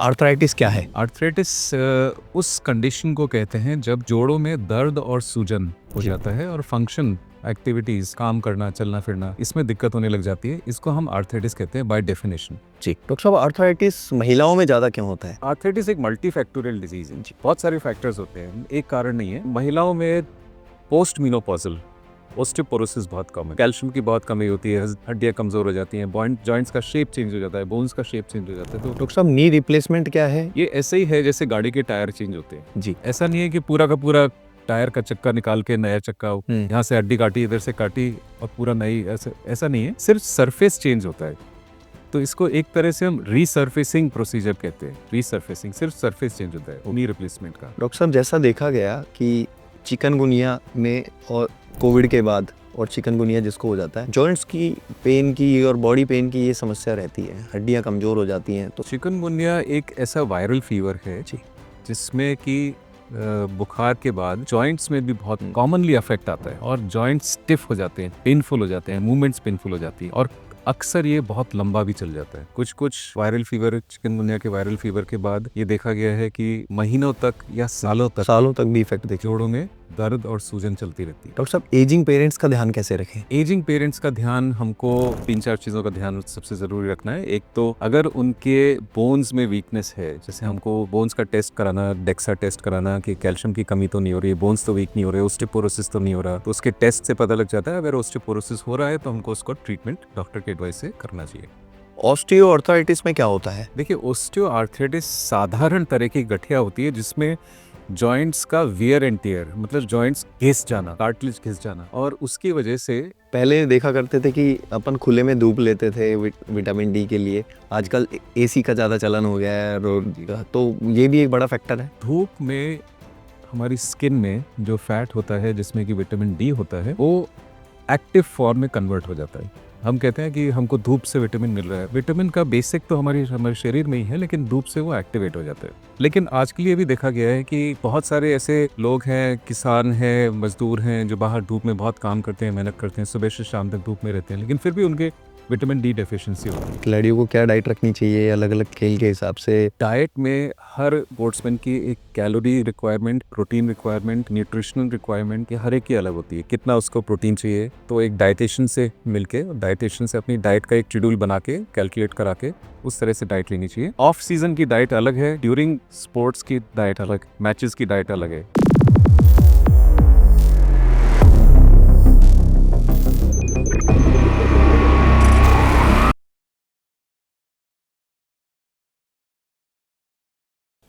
Arthritis क्या है? Arthritis उस कंडीशन को कहते हैं जब जोड़ों में दर्द और सूजन हो जाता है और फंक्शन एक्टिविटीज, काम करना, चलना फिरना, इसमें दिक्कत होने लग जाती है। इसको हम आर्थराइटिस कहते हैं बाय डेफिनेशन। जी डॉक्टर साहब, आर्थराइटिस महिलाओं में ज़्यादा क्यों होता है? आर्थराइटिस एक मल्टी फैक्टोरियल डिजीज है। बहुत सारे फैक्टर्स होते हैं, एक कारण नहीं है। महिलाओं में पोस्ट मेनोपॉजल ऑस्टियोपोरोसिस बहुत कम है, कैल्शियम की बहुत कमी होती है, हड्डियां कमजोर हो जाती हैं, जॉइंट्स का शेप चेंज हो जाता है, बोन्स का शेप चेंज हो जाता है। तो डॉक्टर साहब, नी रिप्लेसमेंट क्या है? ये ऐसे ही है जैसे गाड़ी के टायर चेंज होते हैं। जी। ऐसा नहीं है कि पूरा का पूरा टायर का चक्का निकाल के नया चक्का यहाँ से हड्डी काटी, इधर से काटी और पूरा नई, ऐसा नहीं है। सिर्फ सरफेस चेंज होता है। तो इसको एक तरह से हम रीसर्फेसिंग प्रोसीजर कहते हैं। रीसर्फेसिंग, सिर्फ सरफेस चेंज होता है, नी रिप्लेसमेंट का। डॉक्टर साहब, जैसा देखा गया कि चिकनगुनिया में और कोविड के बाद और चिकनगुनिया जिसको हो जाता है, जॉइंट्स की पेन की और बॉडी पेन की ये समस्या रहती है, हड्डियां कमज़ोर हो जाती हैं। तो चिकनगुनिया एक ऐसा वायरल फीवर है जिसमें कि बुखार के बाद जॉइंट्स में भी बहुत कॉमनली अफेक्ट आता है और जॉइंट्स स्टिफ हो जाते हैं, पेनफुल हो जाते हैं, मूवमेंट्स पेनफुल हो जाती है और अक्सर ये बहुत लंबा भी चल जाता है। कुछ वायरल फीवर, चिकनगुनिया के वायरल फीवर के बाद ये देखा गया है कि महीनों तक या सालों तक भी इफेक्ट देखिए, जोड़ों में दर्द और सूजन चलती रहती है। डॉक्टर साहब, एजिंग पेरेंट्स का ध्यान कैसे रखें? एजिंग पेरेंट्स का ध्यान हमको 3-4 चीज़ों का ध्यान सबसे ज़रूरी रखना है। एक तो अगर उनके बोन्स में वीकनेस है, जैसे हमको बोन्स का टेस्ट कराना, डेक्सा टेस्ट कराना कि कैल्शियम की कमी तो नहीं हो रही है, बोन्स तो वीक नहीं हो रहे, ऑस्टियोपोरोसिस तो नहीं हो रहा, तो उसके टेस्ट से पता लग जाता है। अगर ऑस्टियोपोरोसिस हो रहा है तो हमको उसको ट्रीटमेंट डॉक्टर के एडवाइस से करना चाहिए। ऑस्टियो आर्थराइटिस में क्या होता है? देखिए, ऑस्टियो आर्थराइटिस साधारण तरह की गठिया होती है जिसमें जॉइंट्स का वियर एंड टियर, मतलब जॉइंट्स घिस जाना, कार्टिलेज घिस जाना, और उसकी वजह से पहले देखा करते थे कि अपन खुले में धूप लेते थे विटामिन डी के लिए। आजकल एसी का ज़्यादा चलन हो गया है रोड का, तो ये भी एक बड़ा फैक्टर है। धूप में हमारी स्किन में जो फैट होता है जिसमें कि विटामिन डी होता है, वो एक्टिव फॉर्म में कन्वर्ट हो जाता है। हम कहते हैं कि हमको धूप से विटामिन मिल रहा है। विटामिन का बेसिक तो हमारे शरीर में ही है, लेकिन धूप से वो एक्टिवेट हो जाता है। लेकिन आज के लिए भी देखा गया है कि बहुत सारे ऐसे लोग हैं, किसान हैं, मजदूर हैं, जो बाहर धूप में बहुत काम करते हैं, मेहनत करते हैं, सुबह से शाम तक धूप में रहते हैं, लेकिन फिर भी उनके विटामिन डी डेफिशिएंसी होती है। खिलाड़ियों को क्या डाइट रखनी चाहिए अलग अलग खेल के हिसाब से? डाइट में हर स्पोर्ट्समैन की एक calorie requirement, protein requirement, nutritional requirement, ये हर एक की अलग होती है। कितना उसको प्रोटीन चाहिए, तो एक डाइटिशियन से मिलके, डाइटिशियन से अपनी डाइट का एक शेड्यूल बना के, कैलकुलेट करा के उस तरह से डाइट लेनी चाहिए। ऑफ सीजन की डाइट अलग है, ड्यूरिंग स्पोर्ट्स की डाइट अलग, मैचेस की डाइट अलग है।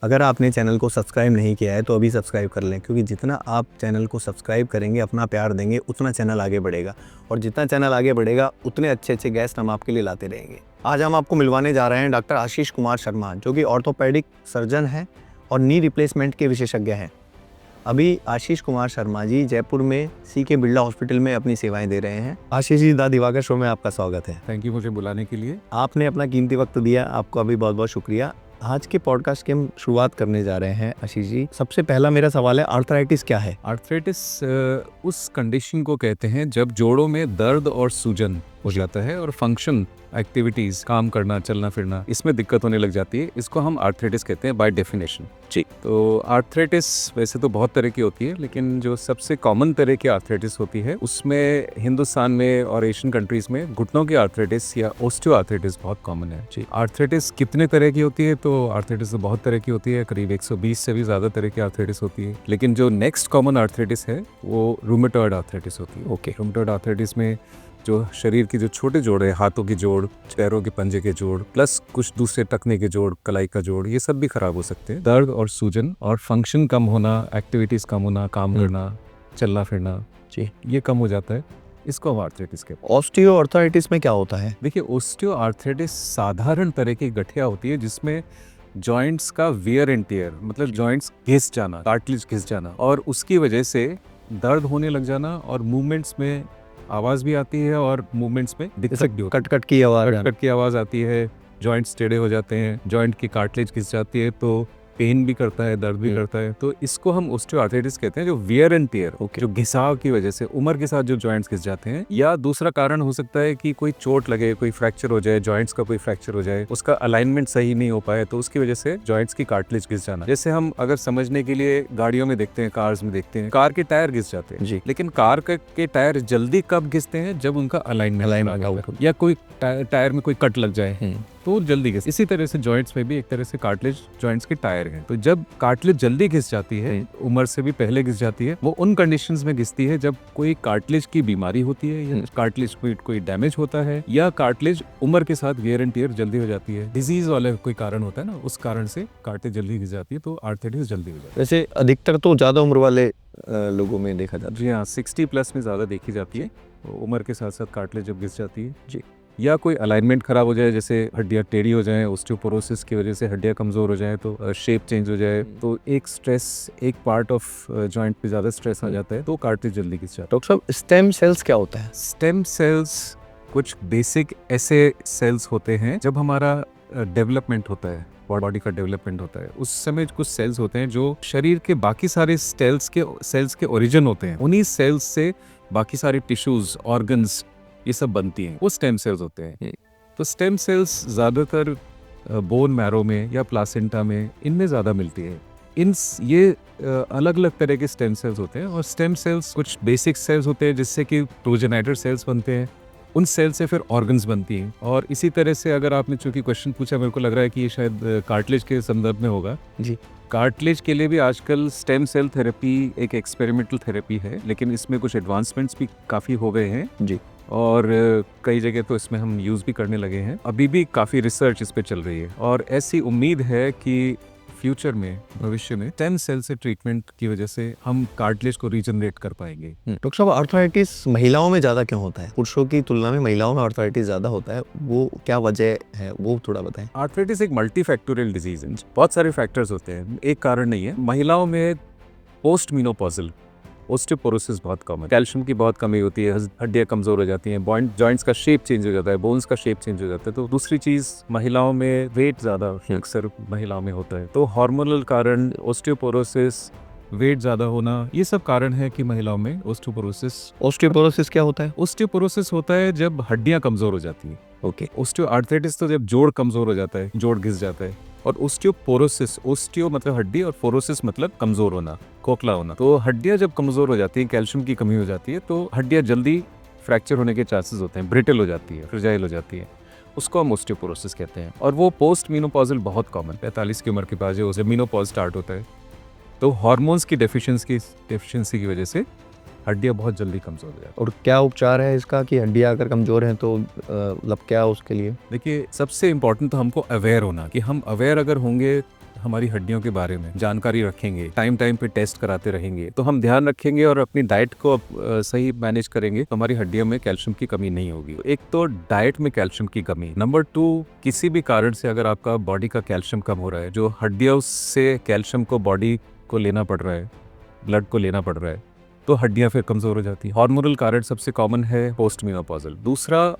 अगर आपने चैनल को सब्सक्राइब नहीं किया है तो अभी सब्सक्राइब कर लें, क्योंकि जितना आप चैनल को सब्सक्राइब करेंगे, अपना प्यार देंगे, उतना चैनल आगे बढ़ेगा, और जितना चैनल आगे बढ़ेगा उतने अच्छे अच्छे गेस्ट हम आपके लिए लाते रहेंगे। आज हम आपको मिलवाने जा रहे हैं डॉक्टर आशीष कुमार शर्मा, जो कि ऑर्थोपेडिक सर्जन हैं और नी रिप्लेसमेंट के विशेषज्ञ हैं। अभी आशीष कुमार शर्मा जी जयपुर में CK बिरला हॉस्पिटल में अपनी सेवाएं दे रहे हैं। आशीष जी, द दिवाकर शो में आपका स्वागत है। थैंक यू मुझे बुलाने के लिए। आपने अपना कीमती वक्त दिया, आपको अभी बहुत बहुत शुक्रिया। आज के पॉडकास्ट की हम शुरुआत करने जा रहे हैं। आशीष जी, सबसे पहला मेरा सवाल है, आर्थराइटिस क्या है? आर्थराइटिस उस कंडीशन को कहते हैं जब जोड़ों में दर्द और सूजन हो जाता है और फंक्शन एक्टिविटीज, काम करना, चलना फिरना, इसमें दिक्कत होने लग जाती है। इसको हम आर्थराइटिस कहते हैं बाय डेफिनेशन। जी, तो आर्थराइटिस वैसे तो बहुत तरह की होती है, लेकिन जो सबसे कॉमन तरह की आर्थराइटिस होती है, उसमें हिंदुस्तान में और एशियन कंट्रीज में घुटनों की आर्थराइटिस या ऑस्टियो आर्थराइटिस बहुत कॉमन है। जी, आर्थराइटिस कितने तरह की होती है? तो आर्थराइटिस तो बहुत तरह की होती है, करीब 120 से भी ज्यादा तरह की आर्थराइटिस होती है, लेकिन जो नेक्स्ट कॉमन आर्थराइटिस है वो रूमेटॉइड आर्थराइटिस होती है। ओके। रूमेटॉइड आर्थराइटिस में जो शरीर की जो छोटे जोड़ है, हाथों की जोड़, पैरों के पंजे के जोड़, प्लस कुछ दूसरे टखने के जोड़, कलाई का जोड़, ये सब भी खराब हो सकते हैं। दर्द और सूजन और फंक्शन कम होना, एक्टिविटीज कम होना, काम करना, चलना फिरना, जी, ये कम हो जाता है। इसको हम आर्थराइटिस कहते हैं। ऑस्टियो आर्थराइटिस में क्या होता है? देखिए, ऑस्टियो आर्थराइटिस साधारण तरह की गठिया होती है जिसमें जॉइंट्स का वियर एंड टियर, मतलब जॉइंट्स घिस जाना, कार्टिलेज घिस जाना, और उसकी वजह से दर्द होने लग जाना, और मूवमेंट्स में आवाज भी आती है और मूवमेंट्स में दिक्कत भी होती है। कट की आवाज कट की आवाज आती है, जॉइंट्स टेढ़े हो जाते हैं, जॉइंट की कार्टिलेज घिस जाती है, तो पेन भी करता है, दर्द भी करता है, तो इसको हम ऑस्टियोआर्थराइटिस कहते हैं, जो वियर एंड टियर, जो घिसाव की वजह से उम्र के साथ जो जॉइंट्स घिस जाते हैं। या दूसरा कारण हो सकता है कि कोई चोट लगे, कोई फ्रैक्चर हो जाए, जॉइंट्स का कोई फ्रैक्चर हो जाए, उसका अलाइनमेंट सही नहीं हो पाए, तो उसकी वजह से जॉइंट्स की कार्टिलेज घिस जाना। जैसे हम अगर समझने के लिए गाड़ियों में देखते हैं, कार्स में देखते हैं, कार के टायर घिस जाते हैं जी। लेकिन कार के टायर जल्दी कब घिसते हैं? जब उनका अलाइनमेंट या कोई टायर में कोई कट लग जाए तो जल्दी घिस। इसी तरह से जॉइंट्स में भी एक तरह से कार्टिलेज जॉइंट्स के टायर हैं। तो जब कार्टिलेज जल्दी घिस जाती है, उम्र से भी पहले घिस जाती है, वो उन कंडीशंस में घिसती है जब कोई कार्टिलेज की बीमारी होती है, या कार्टिलेज कोई डैमेज होता है, या कार्टिलेज उम्र के साथ वियर एंड टियर जल्दी हो जाती है, डिजीज वाला कोई कारण होता है ना, उस कारण से कार्टिलेज जल्दी घिस जाती है, तो आर्थराइटिस जल्दी हो जाती है। वैसे अधिकतर तो ज़्यादा उम्र वाले लोगों में देखा जाता है। जी हाँ, 60+ में ज़्यादा देखी जाती है उम्र के साथ साथ कार्टिलेज जब घिस जाती है। जी। या कोई अलाइनमेंट खराब हो जाए, जैसे हड्डियाँ टेढ़ी हो जाएं, ऑस्टियोपोरोसिस की वजह से हड्डियाँ कमज़ोर हो जाएं, तो शेप चेंज हो जाए, तो एक स्ट्रेस, एक पार्ट ऑफ जॉइंट पे ज़्यादा स्ट्रेस आ जाता है, तो कार्टिलेज जल्दी घिस जाता है। डॉक्टर साहब, स्टेम सेल्स क्या होता है? स्टेम सेल्स कुछ बेसिक ऐसे सेल्स होते हैं जब हमारा डेवलपमेंट होता है, बॉडी का डेवलपमेंट होता है, उस समय कुछ सेल्स होते हैं जो शरीर के बाकी सारे सेल्स के ओरिजिन होते हैं। उन्हीं सेल्स से बाकी सारे टिश्यूज, ऑर्गन्स, ये सब बनती हैं, वो स्टेम सेल्स होते हैं। तो स्टेम सेल्स ज़्यादातर बोन मैरो में या प्लासेंटा में, इनमें ज़्यादा मिलती है। ये अलग अलग तरह के स्टेम सेल्स होते हैं, और स्टेम सेल्स कुछ बेसिक सेल्स होते हैं जिससे कि प्रोजेनाइटर सेल्स बनते हैं, उन सेल से फिर ऑर्गन्स बनती हैं। और इसी तरह से अगर आपने चूंकि क्वेश्चन पूछा, मेरे को लग रहा है कि ये शायद कार्टिलेज के संदर्भ में होगा। जी। कार्टिलेज के लिए भी आजकल स्टेम सेल थेरेपी एक एक्सपेरिमेंटल थेरेपी है, लेकिन इसमें कुछ एडवांसमेंट्स भी काफ़ी हो गए हैं जी। और कई जगह तो इसमें हम यूज़ भी करने लगे हैं। अभी भी काफ़ी रिसर्च इस पे चल रही है, और ऐसी उम्मीद है कि फ्यूचर में, भविष्य में, स्टेम सेल से ट्रीटमेंट की वजह से हम कार्टिलेज को रीजनरेट कर पाएंगे। डॉक्टर साहब, आर्थराइटिस महिलाओं में ज़्यादा क्यों होता है? पुरुषों की तुलना में महिलाओं में आर्थराइटिस ज़्यादा होता है, वो क्या वजह है, वो थोड़ा बताएं। आर्थराइटिस एक मल्टी फैक्टोरियल डिजीज है, बहुत सारे फैक्टर्स होते हैं, एक कारण नहीं है। महिलाओं में पोस्ट मेनोपॉजल ऑस्टियोपोरोसिस बहुत कम है, कैल्शियम की बहुत कमी होती है, हड्डियाँ कमजोर हो जाती हैं, जॉइंट्स का शेप चेंज हो जाता है, बोन्स का शेप चेंज हो जाता है। तो दूसरी चीज़, महिलाओं में वेट ज़्यादा अक्सर महिलाओं में होता है, तो हार्मोनल कारण, ऑस्टियोपोरोसिस, वेट ज़्यादा होना, ये सब कारण है कि महिलाओं में ऑस्टियोपोरोसिस क्या होता है? ऑस्टियोपोरोसिस होता है जब हड्डियाँ कमज़ोर हो जाती हैं। ओके। ऑस्टियोआर्थराइटिस तो जब जोड़ कमज़ोर हो जाता है, जोड़ घिस जाता है। और ऑस्टियोपोरोसिस, ऑस्टियो मतलब हड्डी और पोरोसिस मतलब कमज़ोर होना, खोखला होना। तो हड्डियाँ जब कमज़ोर हो जाती हैं, कैल्शियम की कमी हो जाती है, तो हड्डियाँ जल्दी फ्रैक्चर होने के चांसेस होते हैं, ब्रिटल हो जाती है, फ्रेजाइल हो जाती है, उसको हम ऑस्टियोपोरोसिस कहते हैं। और वो पोस्ट मेनोपॉजल बहुत कॉमन, 45 की उम्र के बाद जब मेनोपॉज स्टार्ट होता है, तो हार्मोन्स की डेफिशिएंसी की वजह से हड्डियाँ बहुत जल्दी कमज़ोर हो जाती हैं। और क्या उपचार है इसका कि हड्डियाँ अगर कमज़ोर हैं तो मतलब क्या उसके लिए? देखिए, सबसे इम्पोर्टेंट तो हमको अवेयर होना, कि हम अवेयर अगर होंगे हमारी हड्डियों के बारे में, जानकारी रखेंगे, टाइम टाइम पे टेस्ट कराते रहेंगे, तो हम ध्यान रखेंगे और अपनी डाइट को सही मैनेज करेंगे, तो हमारी हड्डियों में कैल्शियम की कमी नहीं होगी। एक तो डाइट में कैल्शियम की कमी। नंबर 2, किसी भी कारण से अगर आपका बॉडी का कैल्शियम कम हो रहा है, जो हड्डियों से कैल्शियम को बॉडी को लेना पड़ रहा है, ब्लड को लेना पड़ रहा है, तो हड्डियाँ फिर कमज़ोर हो जाती हैं। हार्मोनल कारण सबसे कॉमन है पोस्ट मेनोपॉजल। दूसरा,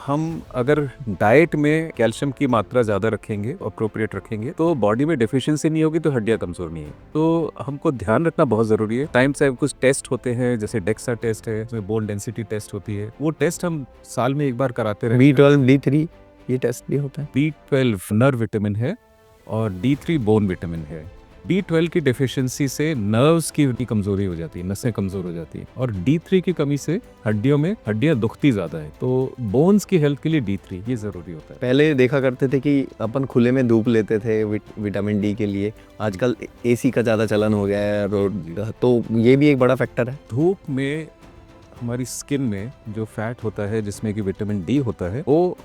हम अगर डाइट में कैल्शियम की मात्रा ज़्यादा रखेंगे, अप्रोप्रिएट रखेंगे, तो बॉडी में डेफिशिएंसी नहीं होगी, तो हड्डियाँ कमज़ोर नहीं है। तो हमको ध्यान रखना बहुत ज़रूरी है। टाइम से कुछ टेस्ट होते हैं, जैसे डेक्सा टेस्ट है, उसमें बोन डेंसिटी टेस्ट होती है, वो टेस्ट हम साल में एक बार कराते रहें। B12, D3 ये टेस्ट भी होता है? B12 नर्व विटामिन है और D3 बोन विटामिन है। B12 की डेफिशिएंसी से नर्व्स की कमजोरी हो जाती है, नसें कमजोर हो जाती हैं, और D3 की कमी से हड्डियाँ दुखती ज़्यादा है। तो बोन्स की हेल्थ के लिए D3 ये ज़रूरी होता है। पहले देखा करते थे कि अपन खुले में धूप लेते थे विटामिन डी के लिए, आजकल AC का ज़्यादा चलन हो गया है, तो ये भी एक बड़ा फैक्टर है। धूप में हमारी स्किन में जो फैट होता है, जिसमें कि विटामिन डी होता है, वो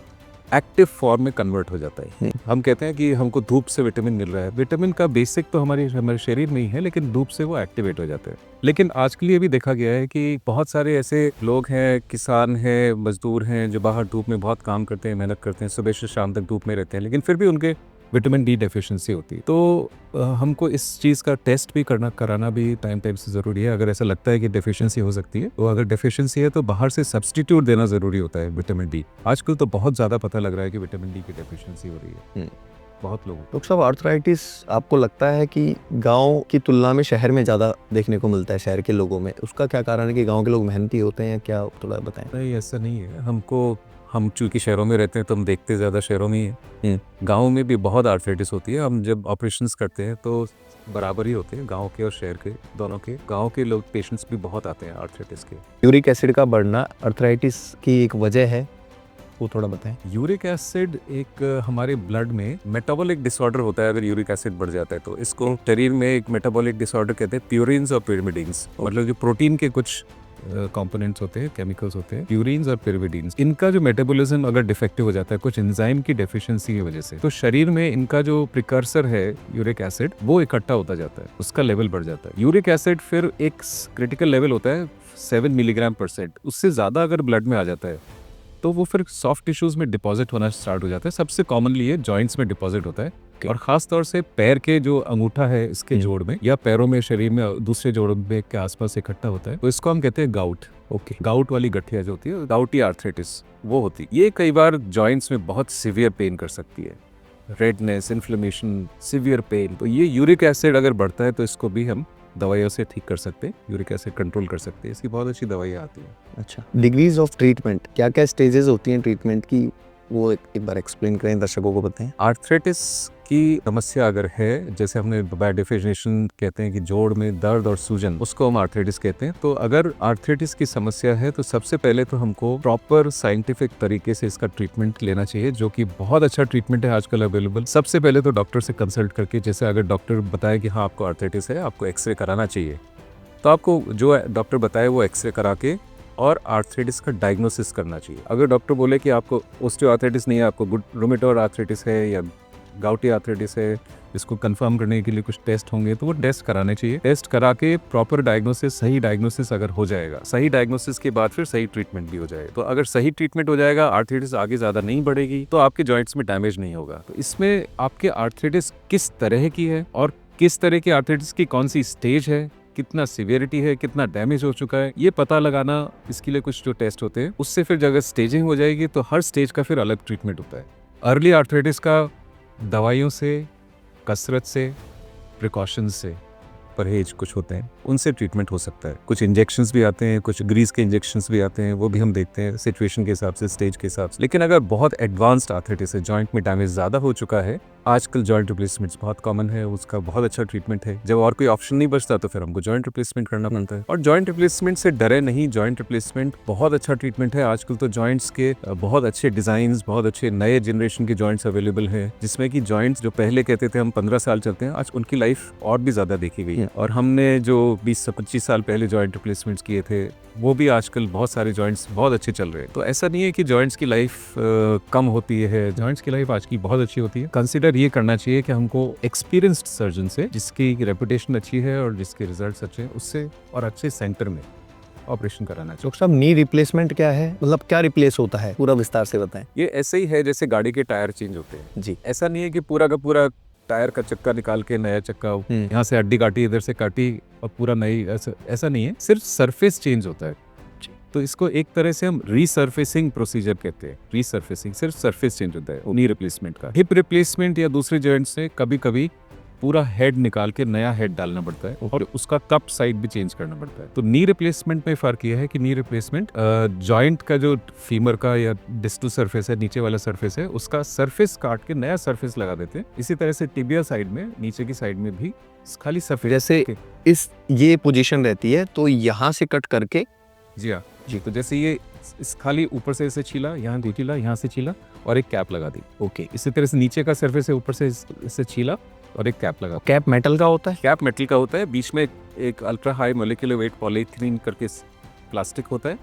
एक्टिव फॉर्म में कन्वर्ट हो जाता है। हम कहते हैं कि हमको धूप से विटामिन मिल रहा है। विटामिन का बेसिक तो हमारे शरीर में ही है, लेकिन धूप से वो एक्टिवेट हो जाते हैं। लेकिन आजकल ये भी देखा गया है कि बहुत सारे ऐसे लोग हैं, किसान हैं, मजदूर हैं, जो बाहर धूप में बहुत काम करते हैं, मेहनत करते हैं, सुबह से शाम तक धूप में रहते हैं, लेकिन फिर भी उनके विटामिन डी डेफिशिएंसी होती है। तो हमको इस चीज़ का टेस्ट भी कराना भी टाइम से ज़रूरी है। अगर ऐसा लगता है कि डेफिशिएंसी हो सकती है, तो अगर डेफिशिएंसी है तो बाहर से सब्स्टिट्यूट देना ज़रूरी होता है विटामिन डी। आजकल तो बहुत ज़्यादा पता लग रहा है कि विटामिन डी की डेफिशिएंसी हो रही है। बहुत लोगों डॉक्टर साहब, आर्थराइटिस आपको लगता है कि गांव की तुलना में शहर में ज़्यादा देखने को मिलता है, शहर के लोगों में? उसका क्या कारण है कि गांव के लोग मेहनती होते हैं, क्या थोड़ा बताएं। नहीं, ऐसा नहीं है। हम चूंकि शहरों में रहते हैं तो हम देखते ज़्यादा शहरों में ही है। गाँव में भी बहुत आर्थराइटिस होती है। हम जब ऑपरेशंस करते हैं तो बराबर ही होते हैं, गांव के और शहर के दोनों के। गांव के लोग पेशेंट्स भी बहुत आते हैं आर्थराइटिस के। यूरिक एसिड का बढ़ना आर्थराइटिस की एक वजह है, वो थोड़ा बताएं। यूरिक एसिड एक हमारे ब्लड में मेटाबॉलिक डिसऑर्डर होता है। अगर यूरिक एसिड बढ़ जाता है तो इसको शरीर में एक मेटाबॉलिक डिसऑर्डर कहते हैं, प्यूरिन्स और पिरिमिडिन्स। मतलब जो प्रोटीन के कुछ कंपोनेंट्स होते हैं, केमिकल्स होते हैं, प्यूरिन्स और पिरिमिडिन्स। इनका जो मेटाबॉलिज्म अगर डिफेक्टिव हो जाता है कुछ एंजाइम की डेफिशिएंसी की वजह से, तो शरीर में इनका जो प्रिकर्सर है यूरिक एसिड, वो इकट्ठा होता जाता है, उसका लेवल बढ़ जाता है। यूरिक एसिड फिर एक क्रिटिकल लेवल होता है 7 मिलीग्राम/%। उससे ज्यादा अगर ब्लड में आ जाता है तो वो फिर सॉफ्ट टिश्यूज में डिपॉजिट होना स्टार्ट हो जाता है। सबसे कॉमनली ये जॉइंट्स में डिपॉजिट होता है, और खास तौर से पैर के जो अंगूठा है इसके जोड़ में, या पैरों में, शरीर में दूसरे जोड़ों में के आसपास इकट्ठा होता है, तो इसको हम कहते हैं गाउट। गाउट वाली गठिया जो होती है, गाउटी आर्थराइटिस, वो होती है। ये कई बार जॉइंट्स में बहुत सीवियर पेन कर सकती है, रेडनेस, इन्फ्लेमेशन, सीवियर पेन। तो ये यूरिक एसिड अगर बढ़ता है तो इसको भी हम दवाइयों से ठीक कर सकते हैं, यूरिक एसिड कंट्रोल कर सकते हैं। इसकी बहुत अच्छी दवाइयाँ आती हैं। अच्छा, डिग्रीज ऑफ ट्रीटमेंट, क्या क्या स्टेजेस होती हैं ट्रीटमेंट की, वो एक बार एक्सप्लेन करें, दर्शकों को बताएं। आर्थराइटिस की समस्या अगर है, जैसे हमने बाय डेफिनेशन कहते हैं कि जोड़ में दर्द और सूजन, उसको हम आर्थराइटिस कहते हैं। तो अगर आर्थराइटिस की समस्या है तो सबसे पहले तो हमको प्रॉपर साइंटिफिक तरीके से इसका ट्रीटमेंट लेना चाहिए, जो कि बहुत अच्छा ट्रीटमेंट है आजकल अवेलेबल। सबसे पहले तो डॉक्टर से कंसल्ट करके, जैसे अगर डॉक्टर बताए कि हाँ आपको आर्थराइटिस है, आपको एक्सरे कराना चाहिए, तो आपको जो डॉक्टर बताए वो एक्सरे करा के और आर्थराइटिस का डायग्नोसिस करना चाहिए। अगर डॉक्टर बोले कि आपको ऑस्टियोआर्थराइटिस नहीं है, आपको रूमेटॉइड आर्थराइटिस है या गाउटी आर्थराइटिस है, इसको कंफर्म करने के लिए कुछ टेस्ट होंगे, तो वो टेस्ट कराने चाहिए। टेस्ट करा के प्रॉपर डायग्नोसिस, सही डायग्नोसिस अगर हो जाएगा, सही डायग्नोसिस के बाद फिर सही ट्रीटमेंट भी हो जाएगा। तो अगर सही ट्रीटमेंट हो जाएगा, आर्थराइटिस आगे ज़्यादा नहीं बढ़ेगी, तो आपके जॉइंट्स में डैमेज नहीं होगा। तो इसमें आपके आर्थराइटिस किस तरह की है और किस तरह की आर्थराइटिस की कौन सी स्टेज है, कितना सीवियरिटी है, कितना डैमेज हो चुका है, ये पता लगाना, इसके लिए कुछ जो टेस्ट होते हैं, उससे फिर अगर स्टेजिंग हो जाएगी तो हर स्टेज का फिर अलग ट्रीटमेंट होता है। अर्ली आर्थराइटिस का दवाइयों से, कसरत से, प्रिकॉशंस से परहेज कुछ होते हैं, उनसे ट्रीटमेंट हो सकता है। कुछ इंजेक्शंस भी आते हैं, कुछ ग्रीस के इंजेक्शंस भी आते हैं, वो भी हम देखते हैं सिचुएशन के हिसाब से, स्टेज के हिसाब से। लेकिन अगर बहुत एडवांस्ड आर्थराइटिस है, जॉइंट में डैमेज ज़्यादा हो चुका है, आजकल जॉइंट रिप्लेसमेंट्स बहुत कॉमन है, उसका बहुत अच्छा ट्रीटमेंट है। जब और कोई ऑप्शन नहीं बचता तो फिर हमको जॉइंट रिप्लेसमेंट करना पड़ता है। और जॉइंट रिप्लेसमेंट से डरे नहीं, जॉइंट रिप्लेसमेंट बहुत अच्छा ट्रीटमेंट है। आजकल तो जॉइंट्स के बहुत अच्छे डिजाइन, बहुत अच्छे नए जनरेशन के जॉइंट्स अवेलेबल है, जिसमें कि जॉइंट्स जो पहले कहते थे हम 15 साल चलते हैं, आज उनकी लाइफ और भी ज्यादा देखी गई है। और हमने जो 20 से 25 साल पहले जॉइंट रिप्लेसमेंट्स किए थे, वो भी आजकल बहुत सारे जॉइंट्स बहुत अच्छे चल रहे हैं। तो ऐसा नहीं है कि जॉइंट्स की लाइफ कम होती है, जॉइंट्स की लाइफ आज की बहुत अच्छी होती है। कंसिडर ये करना चाहिए कि हमको एक्सपीरियंस्ड सर्जन से, जिसकी रेपुटेशन अच्छी है और जिसके रिजल्ट्स अच्छे हैं, उससे और अच्छे सेंटर में ऑपरेशन कराना चाहिए। डॉक्टर साहब, नी रिप्लेसमेंट क्या है, मतलब क्या रिप्लेस होता है, पूरा विस्तार से बताएं। ये ऐसे ही है जैसे गाड़ी के टायर चेंज होते हैं जी। ऐसा नहीं है कि पूरा का पूरा टायर का चक्का निकाल के नया चक्का, यहाँ से हड्डी काटी, इधर से काटी और पूरा नई, ऐसा नहीं है। सिर्फ सरफेस चेंज होता है। तो इसको एक तरह से हम रीसर्फेसिंग प्रोसीजर कहते हैं। रीसर्फेसिंग, सिर्फ सरफेस चेंज होता है नी रिप्लेसमेंट का। हिप रिप्लेसमेंट या दूसरे जॉइंट से कभी कभी पूरा हेड निकाल के नया हेड डालना पड़ता है और उसका कप साइड भी चेंज करना पड़ता है। तो नी रिप्लेसमेंट में फर्क यह है कि नी रिप्लेसमेंट जॉइंट का जो फीमर का या डिस्टल सरफेस है, नीचे वाला सरफेस है, उसका सरफेस काट के नया सरफेस लगा देते हैं। इसी तरह से टिबिया साइड में, नीचे की साइड में भी खाली सरफेस, जैसे इस ये पोजीशन रहती है तो यहाँ से कट करके, जी हाँ जी, तो जैसे ये इस खाली ऊपर से इसे छीला, यहाँ छीला, यहाँ से छीला और एक कैप लगा दी। ओके, इसी तरह से नीचे का सरफेस है, ऊपर से इसे छीला और एक कैप लगा। कैप मेटल का होता है? कैप मेटल का होता है, बीच में एक ultra high molecular weight polythene करके प्लास्टिक होता है,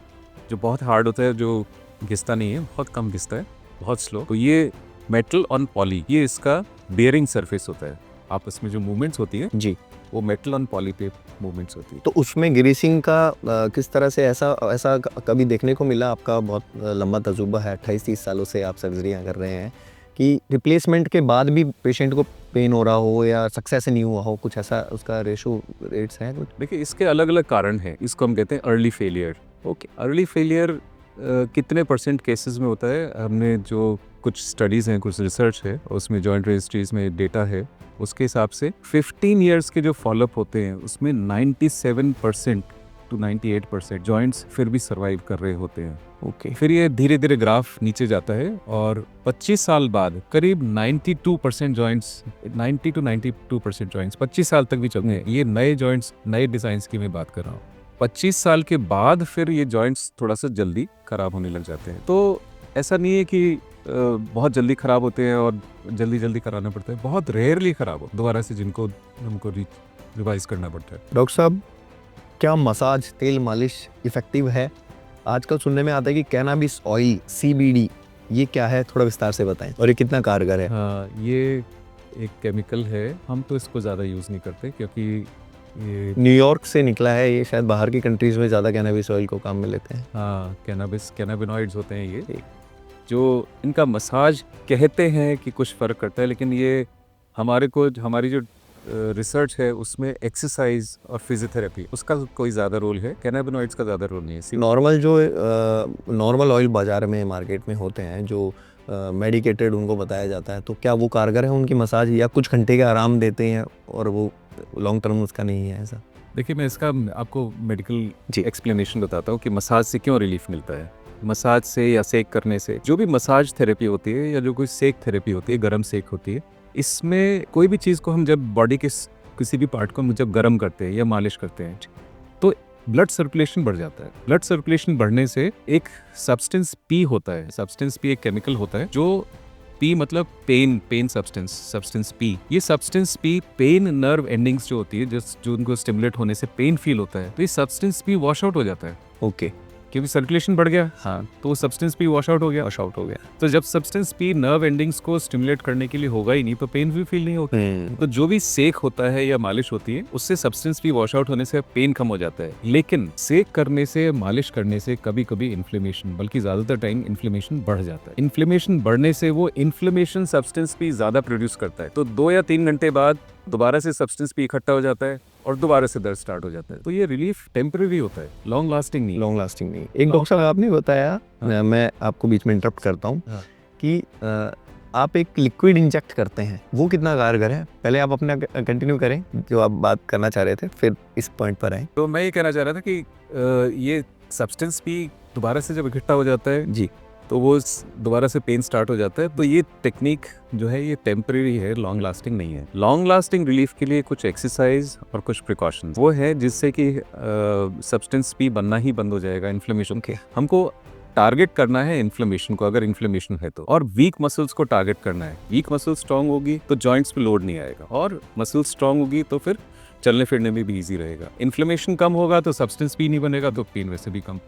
जो बहुत हार्ड होता है, जो घिसता नहीं है, बहुत कम घिसता है, बहुत स्लो। तो ये मेटल ऑन पॉली, ये इसका बेयरिंग सरफेस होता है। आपस में जो मूवमेंट्स होती है जी, वो मेटल ऑन पॉली पे मूवमेंट्स होती है। तो उसमें ग्रीसिंग का किस तरह से ऐसा कभी देखने को मिला? आपका बहुत लंबा तजुर्बा है, 28-30 सालों से आप सर्जरियाँ कर रहे हैं, कि रिप्लेसमेंट के बाद भी पेशेंट को पेन हो रहा हो या सक्सेस नहीं हुआ हो, कुछ ऐसा उसका रेट्स हैं कुछ? देखिए, इसके अलग अलग कारण हैं। इसको हम कहते हैं early failure. Okay, early failure कितने % केसेस में होता है, हमने जो कुछ स्टडीज़ हैं, कुछ रिसर्च है, उसमें जॉइंट रजिस्ट्रीज में डेटा है, उसके हिसाब से 15 ईयर्स के जो फॉलोअप होते हैं उसमें 97% टू 98% जॉइंट्स फिर भी सर्वाइव कर रहे होते हैं। ओके। फिर ये धीरे धीरे ग्राफ नीचे जाता है और 25 साल बाद करीब 92% जॉइंट्स, 90 to 92% जॉइंट्स 25 साल तक भी चलते हैं। ये नए जॉइंट्स, नए डिज़ाइंस की मैं बात कर रहा हूँ। 25 साल के बाद फिर ये जॉइंट्स थोड़ा सा जल्दी ख़राब होने लग जाते हैं। तो ऐसा नहीं है कि बहुत जल्दी ख़राब होते हैं और जल्दी जल्दी कराना पड़ता है, बहुत रेयरली ख़राब हो दोबारा से, जिनको हमको रिवाइज करना पड़ता है। डॉक्टर साहब, क्या मसाज तेल मालिश इफ़ेक्टिव है? आजकल सुनने में आता है कि कैनाबिस ऑयल, CBD, ये क्या है, थोड़ा विस्तार से बताएं, और ये कितना कारगर है? हाँ, ये एक केमिकल है, हम तो इसको ज़्यादा यूज़ नहीं करते क्योंकि ये न्यूयॉर्क से निकला है ये, शायद बाहर की कंट्रीज़ में ज़्यादा कैनाबिस ऑयल को काम में लेते हैं। हाँ, कैनाबिनॉइड्स होते हैं ये, जो इनका मसाज कहते हैं कि कुछ फ़र्क करता है, लेकिन ये हमारी जो रिसर्च है उसमें एक्सरसाइज और फिजियोथेरेपी उसका कोई ज़्यादा रोल है, कैनाबिनॉइड्स का ज़्यादा रोल नहीं है। नॉर्मल जो नॉर्मल ऑयल बाज़ार में मार्केट में होते हैं जो मेडिकेटेड उनको बताया जाता है, तो क्या वो कारगर है उनकी मसाज, या कुछ घंटे के आराम देते हैं और वो लॉन्ग टर्म उसका नहीं है ऐसा? देखिए, मैं इसका आपको मेडिकल एक्सप्लेनेशन बताता हूँ कि मसाज से क्यों रिलीफ मिलता है। मसाज से या सेक करने से, जो भी मसाज थेरेपी होती है या जो कोई सेक थेरेपी होती है, गर्म सेक होती है, इसमें कोई भी चीज़ को हम जब बॉडी के किसी भी पार्ट को हम जब गर्म करते हैं या मालिश करते हैं तो ब्लड सर्कुलेशन बढ़ जाता है। ब्लड सर्कुलेशन बढ़ने से एक सब्सटेंस पी होता है, सब्सटेंस पी एक केमिकल होता है, जो पी मतलब पेन सब्सटेंस पी, ये substance P pain nerve endings जो होती है, जो उनको स्टिमुलेट होने से पेन फील होता है, तो ये सब्सटेंस पी वॉश आउट हो जाता है। ओके। क्योंकि सर्कुलेशन बढ़ गया, हाँ, तो वो सब्सटेंस पी वॉश आउट हो गया। तो जब सब्सटेंस पी नर्व एंडिंग्स को स्टिमुलेट करने के लिए होगा ही नहीं, तो पेन भी फील नहीं होगी। तो जो भी सेक होता है या मालिश होती है, उससे सब्सटेंस पी वॉश आउट होने से पेन कम हो जाता है। लेकिन सेक करने से, मालिश करने से कभी कभी इन्फ्लेमेशन, बल्कि ज्यादातर टाइम इन्फ्लेमेशन बढ़ जाता है। इन्फ्लेमेशन बढ़ने से वो इन्फ्लेमेशन सब्सटेंस पी ज्यादा प्रोड्यूस करता है, तो 2 या 3 घंटे बाद दोबारा से सब्सटेंस पी इकट्ठा हो जाता है और दोबारा से दर्द स्टार्ट हो जाता है। तो ये रिलीफ टेम्परेरी होता है, लॉन्ग लास्टिंग नहीं। एक डॉक्टर साहब आपने बताया, मैं आपको बीच में इंटरप्ट करता हूँ, हाँ। कि आप एक लिक्विड इंजेक्ट करते हैं, वो कितना कारगर है? पहले आप अपना कंटिन्यू करें जो आप बात करना चाह रहे थे, फिर इस पॉइंट पर आए। तो मैं ये कहना चाह रहा था कि ये सब्सटेंस पी दोबारा से जब इकट्ठा हो जाता है जी, तो वो दोबारा से पेन स्टार्ट हो जाता है। तो ये टेक्निक जो है ये टेम्परेरी है, लॉन्ग लास्टिंग नहीं है। लॉन्ग लास्टिंग रिलीफ के लिए कुछ एक्सरसाइज और कुछ प्रिकॉशंस वो है जिससे कि सब्सटेंस पी बनना ही बंद हो जाएगा इन्फ्लेमेशन के। हमको टारगेट करना है इन्फ्लेमेशन को, अगर इन्फ्लेमेशन है तो, और वीक मसल्स को टारगेट करना है। वीक मसल स्ट्रांग होगी तो जॉइंट्स पे लोड नहीं आएगा, और मसल स्ट्रांग होगी तो फिर चलने फिरने में भी इजी रहेगा। इन्फ्लेमेशन कम होगा तो सब्सटेंस पी नहीं बनेगा, तो पेन वैसे भी कम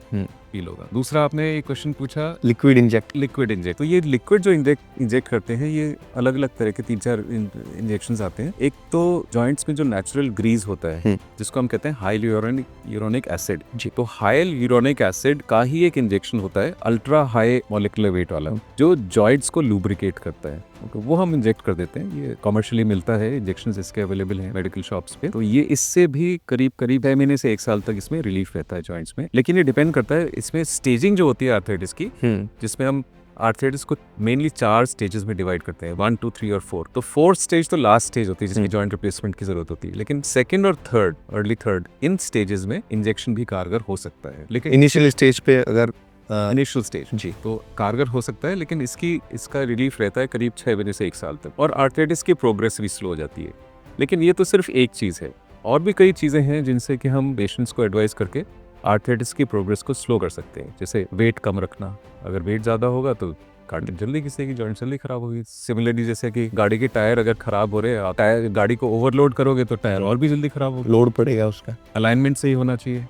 फील होगा। दूसरा आपने एक क्वेश्चन पूछा, लिक्विड इंजेक्ट। तो ये लिक्विड जो इंजेक्ट करते हैं, ये अलग अलग तरह के 3-4 इंजेक्शंस आते हैं। एक तो जॉइंट्स में जो नेचुरल ग्रीज होता है, जिसको हम कहते हैं हाई यूरोनिक एसिड जी, तो हाई यूरोनिक एसिड का ही एक इंजेक्शन होता है, अल्ट्रा हाई मॉलिक्यूलर वेट वाला, जो जॉइंट्स को लुब्रिकेट करता है, तो वो हम इंजेक्ट कर देते हैं। ये कमर्शियली मिलता है, इंजेक्शंस इसके अवेलेबल हैं मेडिकल शॉप्स पे। तो ये इससे भी करीब 6 महीने से 1 साल तक इसमें रिलीफ रहता है जॉइंट्स में। लेकिन ये डिपेंड करता है, इसमें स्टेजिंग जो होती है आर्थराइटिस की, जिसमें हम आर्थराइटिस को मेनली 4 स्टेजेस में डिवाइड करते हैं, 1, 2, 3 और 4। तो 4th स्टेज तो लास्ट स्टेज होती है जिसमें जॉइंट रिप्लेसमेंट की जरूरत होती है, लेकिन 2nd और 3rd, अर्ली 3rd, इन स्टेजेस में इंजेक्शन भी कारगर हो सकता है। लेकिन इनिशियल स्टेज पे अगर इनिशियल स्टेज जी, तो कारगर हो सकता है, लेकिन इसका रिलीफ रहता है करीब 6 महीने से 1 साल तक, और आर्थराइटिस की प्रोग्रेस भी स्लो हो जाती है। लेकिन ये तो सिर्फ एक चीज़ है, और भी कई चीज़ें हैं जिनसे कि हम पेशेंट्स को एडवाइस करके आर्थराइटिस की प्रोग्रेस को स्लो कर सकते हैं। जैसे वेट कम रखना, अगर वेट ज़्यादा होगा तो कार्टिलेज जल्दी किसी जॉइंट जल्दी खराब होगी। सिमिलरली जैसे कि गाड़ी के टायर अगर खराब हो रहे हैं, टायर गाड़ी को ओवरलोड करोगे तो टायर और भी जल्दी खराब होगा, लोड पड़ेगा उसका। अलाइनमेंट सही होना चाहिए।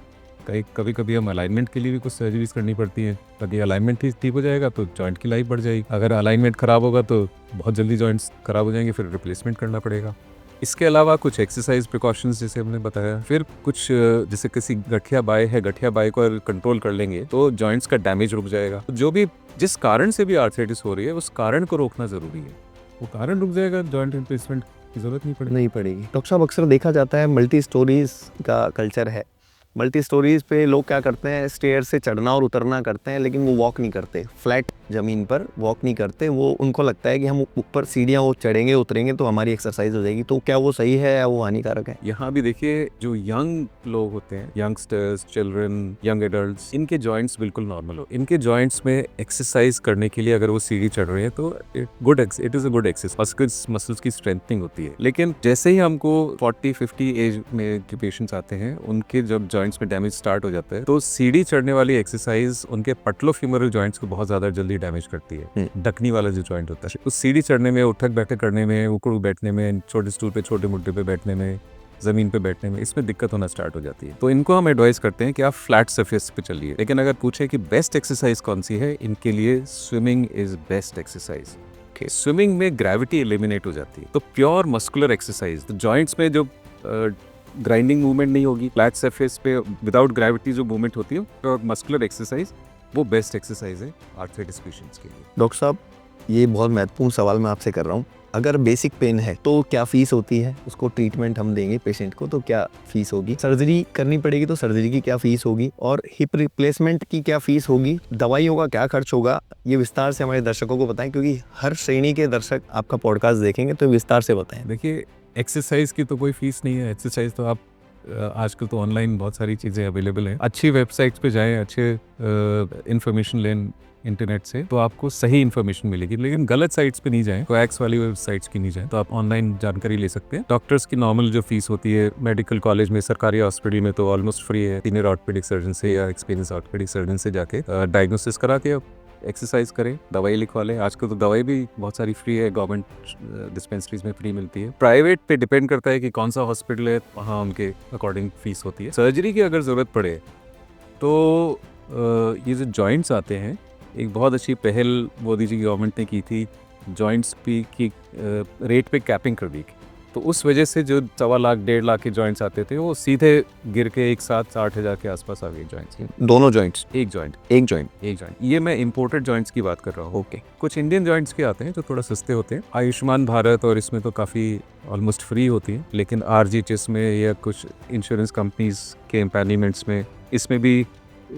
कभी कभी हम अलाइनमेंट के लिए भी कुछ सर्जरीज करनी पड़ती है, ताकि अलाइनमेंट ठीक हो जाएगा तो जॉइंट की लाइफ बढ़ जाएगी। अगर अलाइनमेंट खराब होगा तो बहुत जल्दी जॉइंट्स खराब हो जाएंगे, फिर रिप्लेसमेंट करना पड़ेगा। इसके अलावा कुछ एक्सरसाइज प्रिकॉशंस जैसे हमने बताया, फिर कुछ जैसे किसी गठिया बाय को अगर कंट्रोल कर लेंगे तो जॉइंट्स का डैमेज रुक जाएगा। तो जो भी जिस कारण से भी आर्थराइटिस हो रही है, उस कारण को रोकना जरूरी है। वो कारण रुक जाएगा, जॉइंट रिप्लेसमेंट की जरूरत नहीं पड़ेगी। डॉक्टर साहब, अक्सर देखा जाता है मल्टी स्टोरीज का कल्चर है। मल्टी स्टोरीज पे लोग क्या करते हैं, स्टेयर से चढ़ना और उतरना करते हैं, लेकिन वो वॉक नहीं करते, फ्लैट ज़मीन पर वॉक नहीं करते, वो उनको लगता है कि हम ऊपर सीढ़ियाँ वो चढ़ेंगे उतरेंगे तो हमारी एक्सरसाइज हो जाएगी, तो क्या वो सही है या वो हानिकारक है? यहाँ भी देखिए, जो यंग लोग होते हैं, यंगस्टर्स, चिल्ड्रन, यंग एडल्ट्स, इनके जॉइंट्स बिल्कुल नॉर्मल हो। इनके जॉइंट्स में एक्सरसाइज करने के लिए अगर वो सीढ़ी चढ़ रहे हैं तो it is a good exercise, muscles की स्ट्रेंथनिंग होती है। लेकिन जैसे ही हमको 40-50 एज में के पेशेंट्स आते हैं, उनके जब जॉइंट्स में डैमेज स्टार्ट हो जाता है, तो सीढ़ी चढ़ने वाली एक्सरसाइज उनके पटलोफीमोरल जॉइंट्स को बहुत ज्यादा जल्दी डैमेज करती है। डकनी वाला जो जॉइंट होता है, उस सीढ़ी चढ़ने में, उठक बैठक करने में, उकड़ू बैठने में, छोटे स्टूल पे छोटे मुड्डे पे बैठने में, जमीन पे बैठने में, इसमें दिक्कत होना स्टार्ट हो जाती है। तो इनको हम एडवाइस करते हैं कि आप फ्लैट सरफेस पे चलिए। लेकिन अगर पूछे कि बेस्ट एक्सरसाइज कौन सी है, इनके लिए swimming is best exercise. Swimming में ग्रेविटी एलिमिनेट हो जाती है, तो प्योर मस्कुलर एक्सरसाइज, तो जॉइंट्स में जो ग्राइंडिंग मूवमेंट नहीं होगी, फ्लैट सरफेस पे विदाउट ग्रेविटी जो मूवमेंट होती है, और मस्कुलर एक्सरसाइज, वो बेस्ट एक्सरसाइज है आर्थराइटिस पेशेंट्स के लिए। डॉक्टर साहब, ये बहुत महत्वपूर्ण सवाल मैं आपसे कर रहा हूँ। अगर बेसिक पेन है तो क्या फीस होती है? उसको ट्रीटमेंट हम देंगे पेशेंट को तो क्या फीस होगी? सर्जरी करनी पड़ेगी तो सर्जरी की क्या फीस होगी? और हिप रिप्लेसमेंट की क्या फीस होगी? दवाइयों का क्या खर्च होगा? ये विस्तार से हमारे दर्शकों को बताएं, क्योंकि हर श्रेणी के दर्शक आपका पॉडकास्ट देखेंगे, तो विस्तार से बताएं। देखिए, एक्सरसाइज की तो कोई फीस नहीं है। एक्सरसाइज तो आप आजकल तो ऑनलाइन बहुत सारी चीज़ें अवेलेबल हैं। अच्छी वेबसाइट्स पे जाएं, अच्छे इन्फॉर्मेशन लें इंटरनेट से, तो आपको सही इन्फॉर्मेशन मिलेगी। लेकिन गलत साइट्स पे नहीं जाएं, कोएक्स वाली वेबसाइट्स की नहीं जाएं, तो आप ऑनलाइन जानकारी ले सकते हैं। डॉक्टर्स की नॉर्मल जो फीस होती है मेडिकल कॉलेज में, सरकारी हॉस्पिटल में तो ऑलमोस्ट फ्री है। सीनियर ऑर्थोपेडिक सर्जन से या एक्सपीरियंस ऑर्थोपेडिक सर्जन से जाके डायग्नोसिस करा के एक्सरसाइज करें, दवाई लिखवा लें। आजकल तो दवाई भी बहुत सारी फ्री है, गवर्नमेंट डिस्पेंसरीज में फ्री मिलती है। प्राइवेट पे डिपेंड करता है कि कौन सा हॉस्पिटल है, वहाँ उनके अकॉर्डिंग फीस होती है। सर्जरी की अगर ज़रूरत पड़े तो ये जो जॉइंट्स आते हैं, एक बहुत अच्छी पहल मोदी जी की गवर्नमेंट ने की थी, जॉइंट्स की रेट पे कैपिंग कर दी। तो उस वजह से जो 1.25 लाख 1.5 लाख के जॉइंट्स आते थे, वो सीधे गिर के एक साथ 60,000 के आसपास आ गए जॉइंट्स। दोनों जॉइंट्स? एक जॉइंट। ये मैं इंपोर्टेड जॉइंट्स की बात कर रहा हूँ। ओके। कुछ इंडियन जॉइंट्स के आते हैं जो थोड़ा सस्ते होते हैं। आयुष्मान भारत और इसमें तो काफ़ी ऑलमोस्ट फ्री होती है, लेकिन RGHS में या कुछ इंश्योरेंस कंपनीज के एम्पैनलमेंट्स में, इसमें भी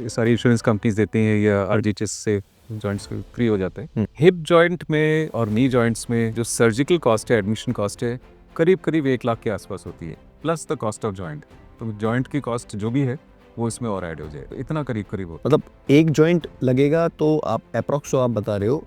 सारी इंश्योरेंस कंपनीज देती हैं, या RGHS से जॉइंट्स फ्री हो जाते हैं। हिप जॉइंट में और नी जॉइंट्स में जो सर्जिकल कॉस्ट है, एडमिशन कॉस्ट है, करीब 1 लाख के आसपास होती है, plus the cost of joint. तो जॉइंट की कॉस्ट जो भी है वो इसमें और ऐड हो जाए, तो इतना करीब होता है। मतलब एक जॉइंट लगेगा तो आप अप्रॉक्स आप बता रहे हो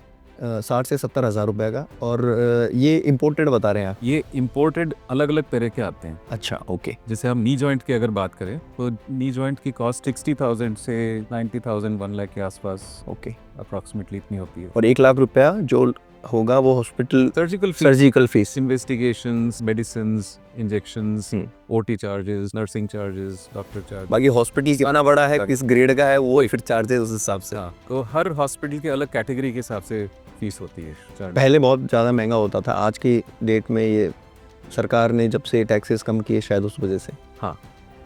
60 से 70 हज़ार रुपए का, और ये इम्पोर्टेड बता रहे हैं आप? ये इम्पोर्टेड अलग अलग तरह के आते हैं। अच्छा, ओके। जैसे हम नी जॉइंट की अगर बात करें तो नी जॉइंट की कॉस्ट 60,000 से 90,000 1 लाख के आसपास, ओके, अप्रॉक्सिमेटली इतनी होती है। और 1 लाख रुपया जो होगा वो hospital surgical fees, investigations, medicines, injections, OT charges, nursing charges, doctor charge. बाकी हॉस्पिटल कितना बड़ा है, किस ग्रेड का है, वो फिर चार्जेस उस हिसाब से। हाँ, तो हर हॉस्पिटल के अलग कैटेगरी के हिसाब से फीस होती है। पहले बहुत ज़्यादा महंगा होता था, आज की डेट में ये सरकार ने जब से टैक्सेस कम किए, शायद उस वजह से। हाँ,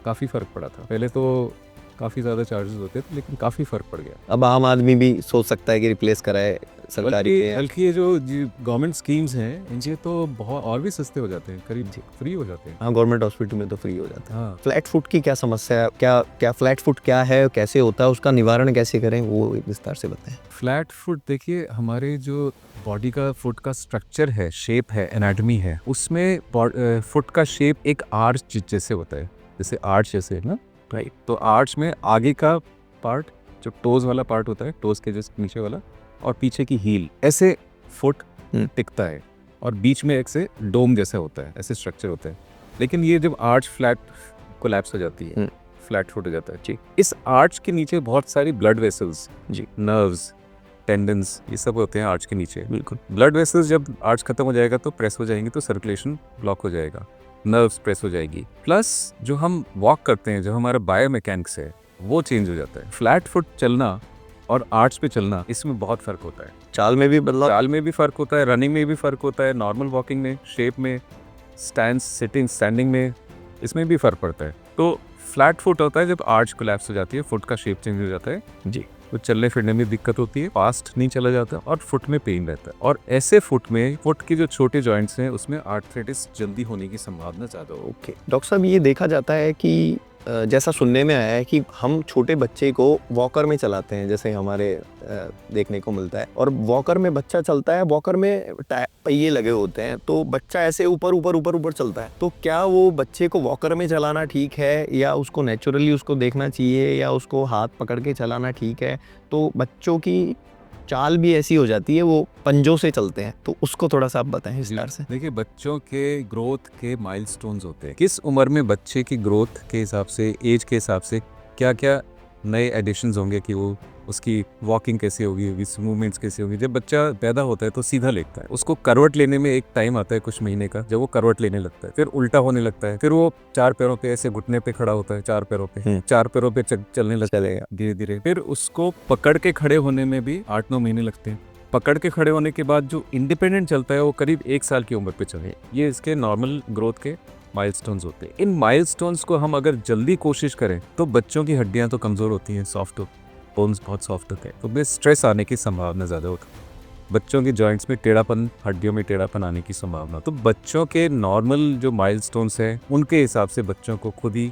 काफ़ी फ़र्क पड़ा था। पहले तो काफ़ी ज़्यादा चार्जेस होते थे, लेकिन काफ़ी फ़र्क पड़ गया। अब आम आदमी भी सोच सकता है कि रिप्लेस कराए सरकारी के। बल्कि ये जो गवर्नमेंट स्कीम्स हैं, इनसे तो बहुत और भी सस्ते हो जाते हैं, करीब फ्री हो जाते हैं। हाँ, गवर्नमेंट हॉस्पिटल में तो फ्री हो जाता है। हाँ। फ्लैट फुट की क्या समस्या है? क्या फ्लैट फुट क्या है, कैसे होता है, उसका निवारण कैसे करें, वो विस्तार से बताएं। फ्लैट फुट देखिए, हमारे जो बॉडी का फुट का स्ट्रक्चर है, शेप है, एनाटॉमी है, उसमें फुट का शेप एक आर्च जैसे होता है, जैसे आर्च जैसे है ना, राइट। तो आर्च में आगे का पार्ट, जो टोज वाला पार्ट होता है, टोज के जस्ट नीचे वाला, और पीछे की हील, ऐसे फुट टिकता है, और बीच में एक से डोम जैसा होता है, ऐसे स्ट्रक्चर होता है। लेकिन ये जब आर्च फ्लैट कोलैप्स हो जाती है, फ्लैट फुट हो जाता है जी, इस आर्च के नीचे बहुत सारी ब्लड वेसल्स जी, नर्व्स, टेंडन्स, ये सब होते हैं आर्च के नीचे। बिल्कुल, ब्लड वेसल्स जब आर्च खत्म हो जाएगा तो प्रेस हो जाएंगी, तो सर्कुलेशन ब्लॉक हो जाएगा, नर्व्स प्रेस हो जाएगी, प्लस जो हम वॉक करते हैं, जो हमारा बायोमैकेनिक्स है, वो चेंज हो जाता है। फ्लैट फुट चलना और आर्च पे चलना, इसमें बहुत फर्क होता है। चाल में भी बदलाव, चाल में भी फर्क होता है, रनिंग में भी फर्क होता है, नॉर्मल वॉकिंग में, शेप में, स्टैंड, सिटिंग, स्टैंडिंग में, इसमें भी फर्क पड़ता है। तो फ्लैट फुट होता है जब आर्च कोलैप्स हो जाती है, फुट का शेप चेंज हो जाता है जी, तो चलने फिरने में दिक्कत होती है, फास्ट नहीं चला जाता, और फुट में पेन रहता है। और ऐसे फुट में, फुट के जो छोटे जॉइंट्स हैं, उसमें आर्थराइटिस जल्दी होने की संभावना ज़्यादा हो। ओके। डॉक्टर साहब, ये देखा जाता है कि जैसा सुनने में आया है कि हम छोटे बच्चे को वॉकर में चलाते हैं, जैसे हमारे देखने को मिलता है, और वॉकर में बच्चा चलता है, वॉकर में पहिए लगे होते हैं, तो बच्चा ऐसे ऊपर ऊपर ऊपर ऊपर चलता है। तो क्या वो बच्चे को वॉकर में चलाना ठीक है, या उसको नेचुरली उसको देखना चाहिए, या उसको हाथ पकड़ के चलाना ठीक है? तो बच्चों की चाल भी ऐसी हो जाती है, वो पंजों से चलते हैं, तो उसको थोड़ा सा आप बताएं विस्तार से। देखिए, बच्चों के ग्रोथ के माइलस्टोन्स होते हैं। किस उम्र में बच्चे की ग्रोथ के हिसाब से, एज के हिसाब से क्या क्या नए एडिशंस होंगे कि वो उसकी वॉकिंग कैसे होगी, मूवमेंट्स कैसे होगी। जब बच्चा पैदा होता है तो सीधा लेटता है, उसको करवट लेने में एक टाइम आता है कुछ महीने का, जब वो करवट लेने लगता है, फिर उल्टा होने लगता है, फिर वो 4 पैरों पे ऐसे घुटने पे खड़ा होता है, 4 पैरों पे, 4 पैरों पे चलने लगता है धीरे धीरे। फिर उसको पकड़ के खड़े होने में भी 8-9 महीने लगते हैं। पकड़ के खड़े होने के बाद जो इंडिपेंडेंट चलता है वो करीब 1 साल की उम्र पे चले। ये इसके नॉर्मल ग्रोथ के माइलस्टोन्स होते हैं। इन माइलस्टोन्स को हम अगर जल्दी कोशिश करें तो बच्चों की हड्डियां तो कमज़ोर होती हैं, सॉफ्ट बोन्स बहुत सॉफ्ट होते हैं, तो बस स्ट्रेस आने की संभावना ज़्यादा होती है। बच्चों की जॉइंट्स में टेढ़ापन, हड्डियों में टेढ़ापन आने की संभावना। तो बच्चों के नॉर्मल जो माइलस्टोन्स हैं उनके हिसाब से बच्चों को खुद ही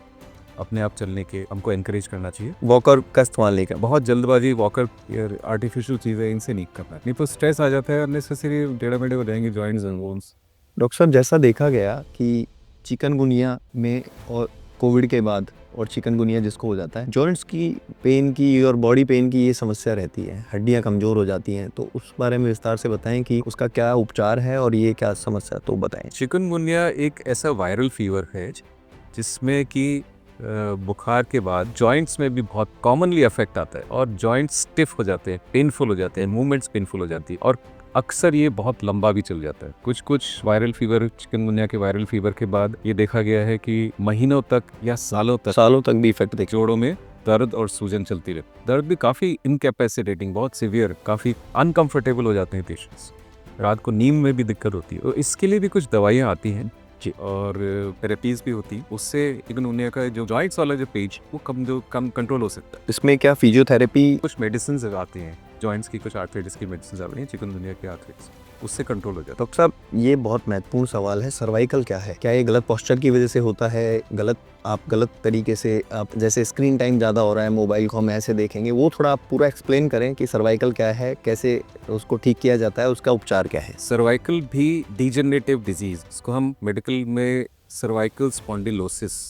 अपने आप चलने के हमको एनकरेज करना चाहिए। वॉकर का इस्तेमाल नहीं करना। बहुत जल्दबाजी वॉकर आर्टिफिशियल चीज़ें इनसे नहीं करना, नहीं तो स्ट्रेस आ जाता है, अननेसेसरी टेढ़े मेढ़े हो जाएंगे जॉइंट्स एंड बोन्स। डॉक्टर साहब, जैसा देखा गया कि चिकनगुनिया में और कोविड के बाद, और चिकनगुनिया जिसको हो जाता है, जॉइंट्स की पेन की और बॉडी पेन की ये समस्या रहती है, हड्डियां कमज़ोर हो जाती हैं, तो उस बारे में विस्तार से बताएं कि उसका क्या उपचार है और ये क्या समस्या, तो बताएं। चिकनगुनिया एक ऐसा वायरल फीवर है जिसमें कि बुखार के बाद जॉइंट्स में भी बहुत कॉमनली अफेक्ट आता है और जॉइंट्स स्टिफ हो जाते हैं, पेनफुल हो जाते हैं, मूवमेंट्स पेनफुल हो जाती है, और अक्सर ये बहुत लंबा भी चल जाता है। कुछ वायरल फीवर, चिकनगुनिया के वायरल फीवर के बाद ये देखा गया है कि महीनों तक या सालों तक भी इफेक्ट देख। जोड़ों में दर्द और सूजन चलती रहती। दर्द भी काफ़ी इनकैपेसिटेटिंग, बहुत सीवियर, काफ़ी अनकंफर्टेबल हो जाते हैं पेशेंट्स। रात को नींद में भी दिक्कत होती है, और इसके लिए भी कुछ दवाइयाँ आती हैं और थेरेपीज भी होती है। उससे चिकनगुनिया का जो जॉइंट्स वाला जो पेज वो कम कंट्रोल हो सकता है। इसमें क्या फिजियोथेरेपी? कुछ मेडिसिन आती हैं जॉइंट्स की, कुछ आर्थराइटिस की मेडिसिन आ रही हैं, चिकनगुनिया के आर्थराइटिस, उससे कंट्रोल हो जाता है। डॉक्टर साहब, ये बहुत महत्वपूर्ण सवाल है, सर्वाइकल क्या है? क्या ये गलत पोस्चर की वजह से होता है? गलत तरीके से, आप जैसे स्क्रीन टाइम ज़्यादा हो रहा है, मोबाइल को हम ऐसे देखेंगे, वो थोड़ा आप पूरा एक्सप्लेन करें कि सर्वाइकल क्या है, कैसे उसको ठीक किया जाता है, उसका उपचार क्या है? सर्वाइकल भी डिजेनरेटिव डिजीज, इसको हम मेडिकल में सर्वाइकल स्पॉन्डिलोसिस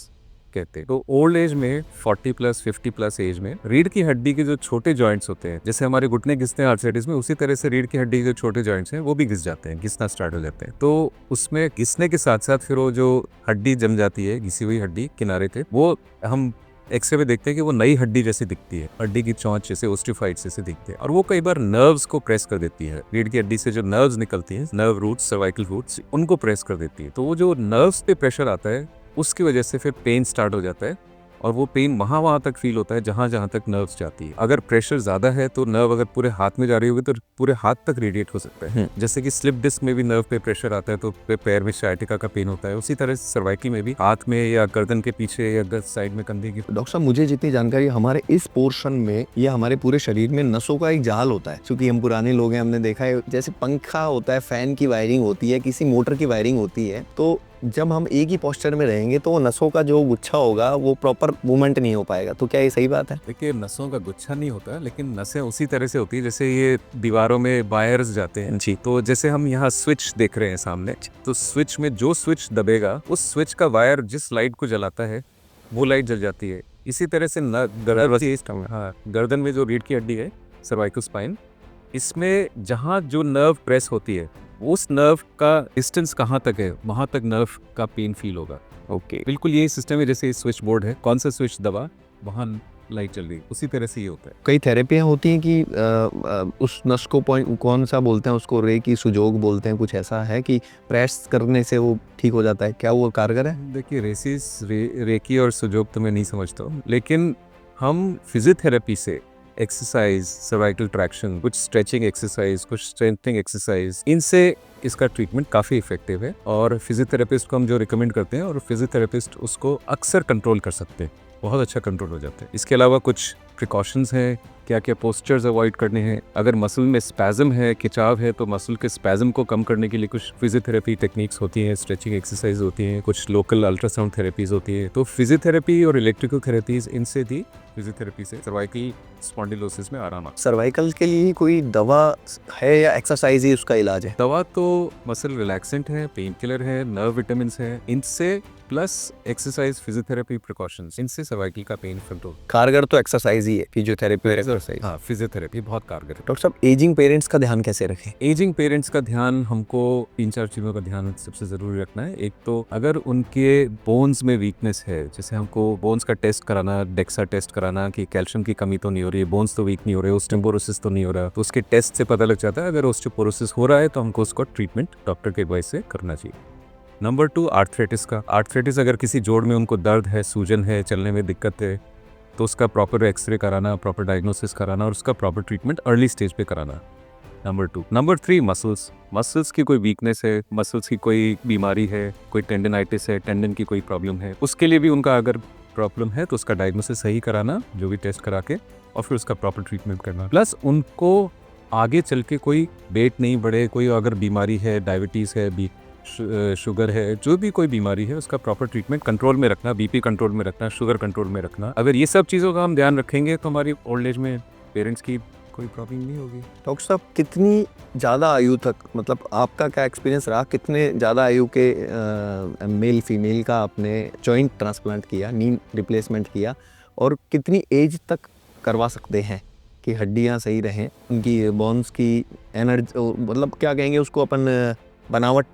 कहते हैं। तो ओल्ड एज में 40+, 50+ एज में रीढ़ की हड्डी के जो छोटे जॉइंट्स होते हैं, जैसे हमारे घुटने घिसते हैं आर्थराइटिस में, उसी तरह से रीढ़ की हड्डी के जो छोटे जॉइंट्स हैं वो भी घिस जाते हैं, घिसना स्टार्ट हो जाते हैं। तो उसमें घिसने के साथ साथ फिर वो जो हड्डी जम जाती है, घिसी हुई हड्डी किनारे थे, वो हम एक्सरे में देखते हैं कि वो नई हड्डी जैसी दिखती है, हड्डी की चौंच जैसे, ओस्टियोफाइट्स जैसे दिखते हैं, और वो कई बार नर्व्स को प्रेस कर देती है। रीढ़ की हड्डी से जो नर्व्स निकलती हैं, नर्व रूट्स, सर्वाइकल रूट्स, उनको प्रेस कर देती है। तो वो जो नर्व्स पे प्रेशर आता है उसकी वजह से फिर पेन स्टार्ट हो जाता है, और वो पेन वहाँ तक फील होता है जहाँ तक नर्व्स जाती है। अगर प्रेशर ज़्यादा है तो नर्व अगर पूरे हाथ में जा रही होगी तो पूरे हाथ तक रेडिएट हो सकता है। जैसे कि स्लिप डिस्क में भी नर्व पे प्रेशर आता है तो पैर में साइटिका का पेन होता है, उसी तरह से सर्वाइकल में भी हाथ में या गर्दन के पीछे या साइड में कंधे की। डॉक्टर साहब, मुझे जितनी जानकारी, हमारे इस पोर्शन में या हमारे पूरे शरीर में नसों का एक जाल होता है। क्योंकि हम पुराने लोग हैं, हमने देखा है जैसे पंखा होता है, फैन की वायरिंग होती है, किसी मोटर की वायरिंग होती है, तो जब हम एक ही पोस्चर में रहेंगे तो नसों का जो गुच्छा होगा वो प्रॉपर मूवमेंट नहीं हो पाएगा। तो क्या ये सही बात है? देखिए, नसों का गुच्छा नहीं होता, लेकिन नसें उसी तरह से होती है जैसे ये दीवारों में वायर्स जाते हैं जी। तो जैसे हम यहाँ स्विच देख रहे हैं सामने, तो स्विच में जो स्विच दबेगा उस स्विच का वायर जिस लाइट को जलाता है वो लाइट जल जाती है। इसी तरह से गर्दन में जो रीढ़ की हड्डी है, सर्वाइकल स्पाइन, इसमें जहाँ जो नर्व प्रेस होती है उस नर्व का डिस्टेंस कहाँ तक है, वहाँ तक नर्व का पेन फील होगा। ओके, बिल्कुल यही सिस्टम है। जैसे स्विच बोर्ड है, कौन सा स्विच दबा वहाँ लाइट चल रही, उसी तरह से ये होता है। कई थेरेपियाँ होती हैं कि उस नस को पॉइंट, कौन सा बोलते हैं उसको, रे की सुजोग बोलते हैं, कुछ ऐसा है कि प्रेस करने से वो ठीक हो जाता है, क्या वो कारगर है? देखिए, रेकी और सुजोग तो मैं नहीं समझता हूँ, लेकिन हम फिजियोथेरेपी से एक्सरसाइज, सर्वाइकल ट्रैक्शन, कुछ स्ट्रेचिंग एक्सरसाइज, कुछ स्ट्रेंथनिंग एक्सरसाइज, इनसे इसका ट्रीटमेंट काफ़ी इफेक्टिव है, और फिजियोथेरेपिस्ट को हम जो रिकमेंड करते हैं, और फिजियोथेरेपिस्ट उसको अक्सर कंट्रोल कर सकते हैं, बहुत अच्छा कंट्रोल हो जाता है। इसके अलावा कुछ प्रिकॉशंस हैं, क्या क्या पोस्चर्स अवॉइड करने हैं। अगर मसल में स्पैज़म है, खिंचाव है, तो मसल के स्पैज़म को कम करने के लिए कुछ फिजियोथेरेपी टेक्निक्स होती हैं, स्ट्रेचिंग एक्सरसाइज होती हैं, कुछ लोकल अल्ट्रासाउंड थेरेपीज़ होती है। तो फिजियोथेरेपी और इलेक्ट्रिकल थेरेपीज़, इनसे भी फिजियोथेरेपी से सर्वाइकल स्पॉन्डिलोसिस में आराम आता है। सर्वाइकल के लिए कोई दवा है या एक्सरसाइज ही उसका इलाज है? दवा तो मसल रिलैक्सेंट है, पेन किलर है, नर्व विटामिन है, इनसे प्लस एक्सरसाइज, फिजियोथेरेपी प्रिकॉशंस, इनसे सर्वाइकल का पेन कंट्रोल। कारगर तो एक्सरसाइज ही है, फिजियोथेरेपी और एक्सरसाइज। हाँ, फिजियोथेरेपी बहुत कारगर है। डॉक्टर साहब, एजिंग पेरेंट्स का ध्यान कैसे रखें? एजिंग पेरेंट्स का ध्यान हमको 3-4 चीज़ों का ध्यान सबसे ज़रूरी रखना है। एक तो अगर उनके बोन्स में वीकनेस है, जैसे हमको बोन्स का टेस्ट कराना, डेक्सा टेस्ट कराना कि कैल्शियम की कमी तो नहीं हो रही है, बोन्स तो वीक नहीं हो रहे, ऑस्टियोपोरोसिस तो नहीं हो रहा, तो उसके टेस्ट से पता लग जाता है। अगर ऑस्टियोपोरोसिस हो रहा है तो हमको उसको ट्रीटमेंट डॉक्टर के एडवाइस से करना चाहिए। नंबर 2, आर्थराइटिस का। आर्थराइटिस अगर किसी जोड़ में उनको दर्द है, सूजन है, चलने में दिक्कत है, तो उसका प्रॉपर एक्सरे कराना, प्रॉपर डायग्नोसिस कराना और उसका प्रॉपर ट्रीटमेंट अर्ली स्टेज पे कराना। नंबर 2। नंबर 3, मसल्स की कोई वीकनेस है, मसल्स की कोई बीमारी है, कोई टेंडनाइटिस है, टेंडन की कोई प्रॉब्लम है, उसके लिए भी उनका अगर प्रॉब्लम है तो उसका डायग्नोसिस सही कराना, जो भी टेस्ट करा के, और फिर उसका प्रॉपर ट्रीटमेंट करना। प्लस उनको आगे चल के कोई वेट नहीं बढ़े, कोई अगर बीमारी है, डायबिटीज़ है, शुगर है, जो भी कोई बीमारी है, उसका प्रॉपर ट्रीटमेंट कंट्रोल में रखना, बीपी कंट्रोल में रखना, शुगर कंट्रोल में रखना। अगर ये सब चीज़ों का हम ध्यान रखेंगे तो हमारी ओल्ड एज में पेरेंट्स की कोई प्रॉब्लम नहीं होगी। डॉक्टर साहब, कितनी ज़्यादा आयु तक, मतलब आपका क्या एक्सपीरियंस रहा, कितने ज़्यादा आयु के मेल फीमेल का आपने जॉइंट ट्रांसप्लांट किया, नी रिप्लेसमेंट किया, और कितनी एज तक करवा सकते हैं कि हड्डियां सही रहें, उनकी बोन्स की एनर्जी, मतलब क्या कहेंगे उसको अपन, बनावट,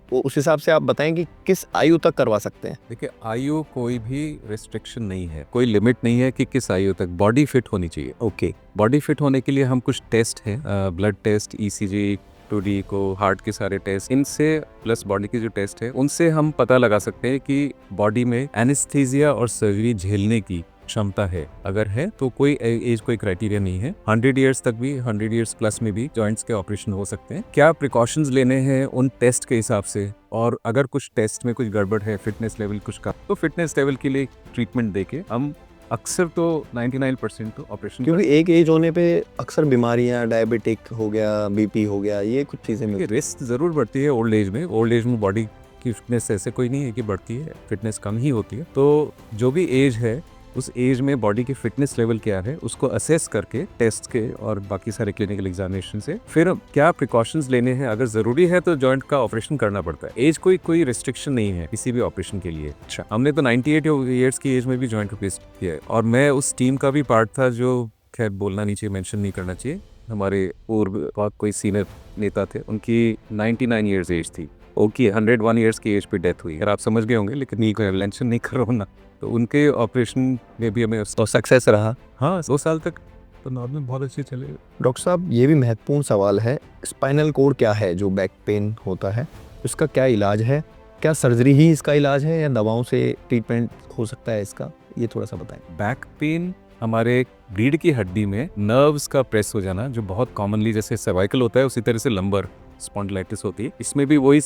वो उस हिसाब से आप बताएं कि किस आयु तक करवा सकते हैं? देखिए, आयु कोई भी रिस्ट्रिक्शन नहीं है, कोई लिमिट नहीं है कि किस आयु तक। बॉडी फिट होनी चाहिए। ओके। बॉडी फिट होने के लिए हम कुछ टेस्ट हैं, ब्लड टेस्ट, ECG, 2D को, हार्ट के सारे टेस्ट, इनसे प्लस बॉडी के जो टेस्ट है उनसे हम पता लगा सकते हैं कि बॉडी में एनेस्थीसिया और सर्जरी झेलने की क्षमता है। अगर है तो कोई एज कोई क्राइटेरिया नहीं है। 100 ईयर्स तक भी, 100 ईयर्स प्लस में भी जॉइंट्स के ऑपरेशन हो सकते हैं। क्या प्रिकॉशंस लेने हैं उन टेस्ट के हिसाब से, और अगर कुछ टेस्ट में कुछ गड़बड़ है, फिटनेस लेवल कुछ का, तो फिटनेस लेवल के लिए ट्रीटमेंट देके हम अक्सर तो 99% तो ऑपरेशन, क्योंकि एक एज होने पे अक्सर बीमारियां, डायबिटिक हो गया, बीपी हो गया, ये कुछ चीज़ें मिलती हैं। रिस्क ज़रूर बढ़ती है ओल्ड एज में। ओल्ड एज में बॉडी की फिटनेस ऐसे कोई नहीं है कि बढ़ती है, फिटनेस कम ही होती है। तो जो भी एज है, उस एज में बॉडी की फिटनेस लेवल क्या है उसको असेस करके टेस्ट के और बाकी सारे क्लिनिकल एग्जामिनेशन से फिर क्या प्रिकॉशंस लेने हैं। अगर ज़रूरी है तो जॉइंट का ऑपरेशन करना पड़ता है। एज कोई रिस्ट्रिक्शन नहीं है किसी भी ऑपरेशन के लिए। अच्छा, हमने तो 98 ईयर्स की एज में भी जॉइंट रिप्लेस किया है, और मैं उस टीम का भी पार्ट था, जो खैर बोलना नहीं चाहिए, मेंशन नहीं करना चाहिए। हमारे पूर्व बहुत कोई सीनियर नेता थे, उनकी 99 ईयर्स एज थी, ओके 101 ईयर्स की एज पे डेथ हुई। अगर आप समझ गए होंगे, लेकिन नहीं कोई मेंशन नहीं कर रहा हूँ ना। तो उनके ऑपरेशन में भी हमें तो सक्सेस रहा। हाँ 2 साल तक तो नॉर्मल बहुत अच्छे चले। डॉक्टर साहब, ये भी महत्वपूर्ण सवाल है, स्पाइनल कोड क्या है जो बैक पेन होता है, इसका क्या इलाज है? क्या सर्जरी ही इसका इलाज है या दवाओं से ट्रीटमेंट हो सकता है इसका? ये थोड़ा सा बताएं। बैक पेन हमारे रीढ़ की हड्डी में नर्व्स का प्रेस हो जाना, जो बहुत कॉमनली जैसे सर्वाइकल होता है उसी तरह से लंबर स्पॉन्डिलाइटिस होती है। इसमें भी वही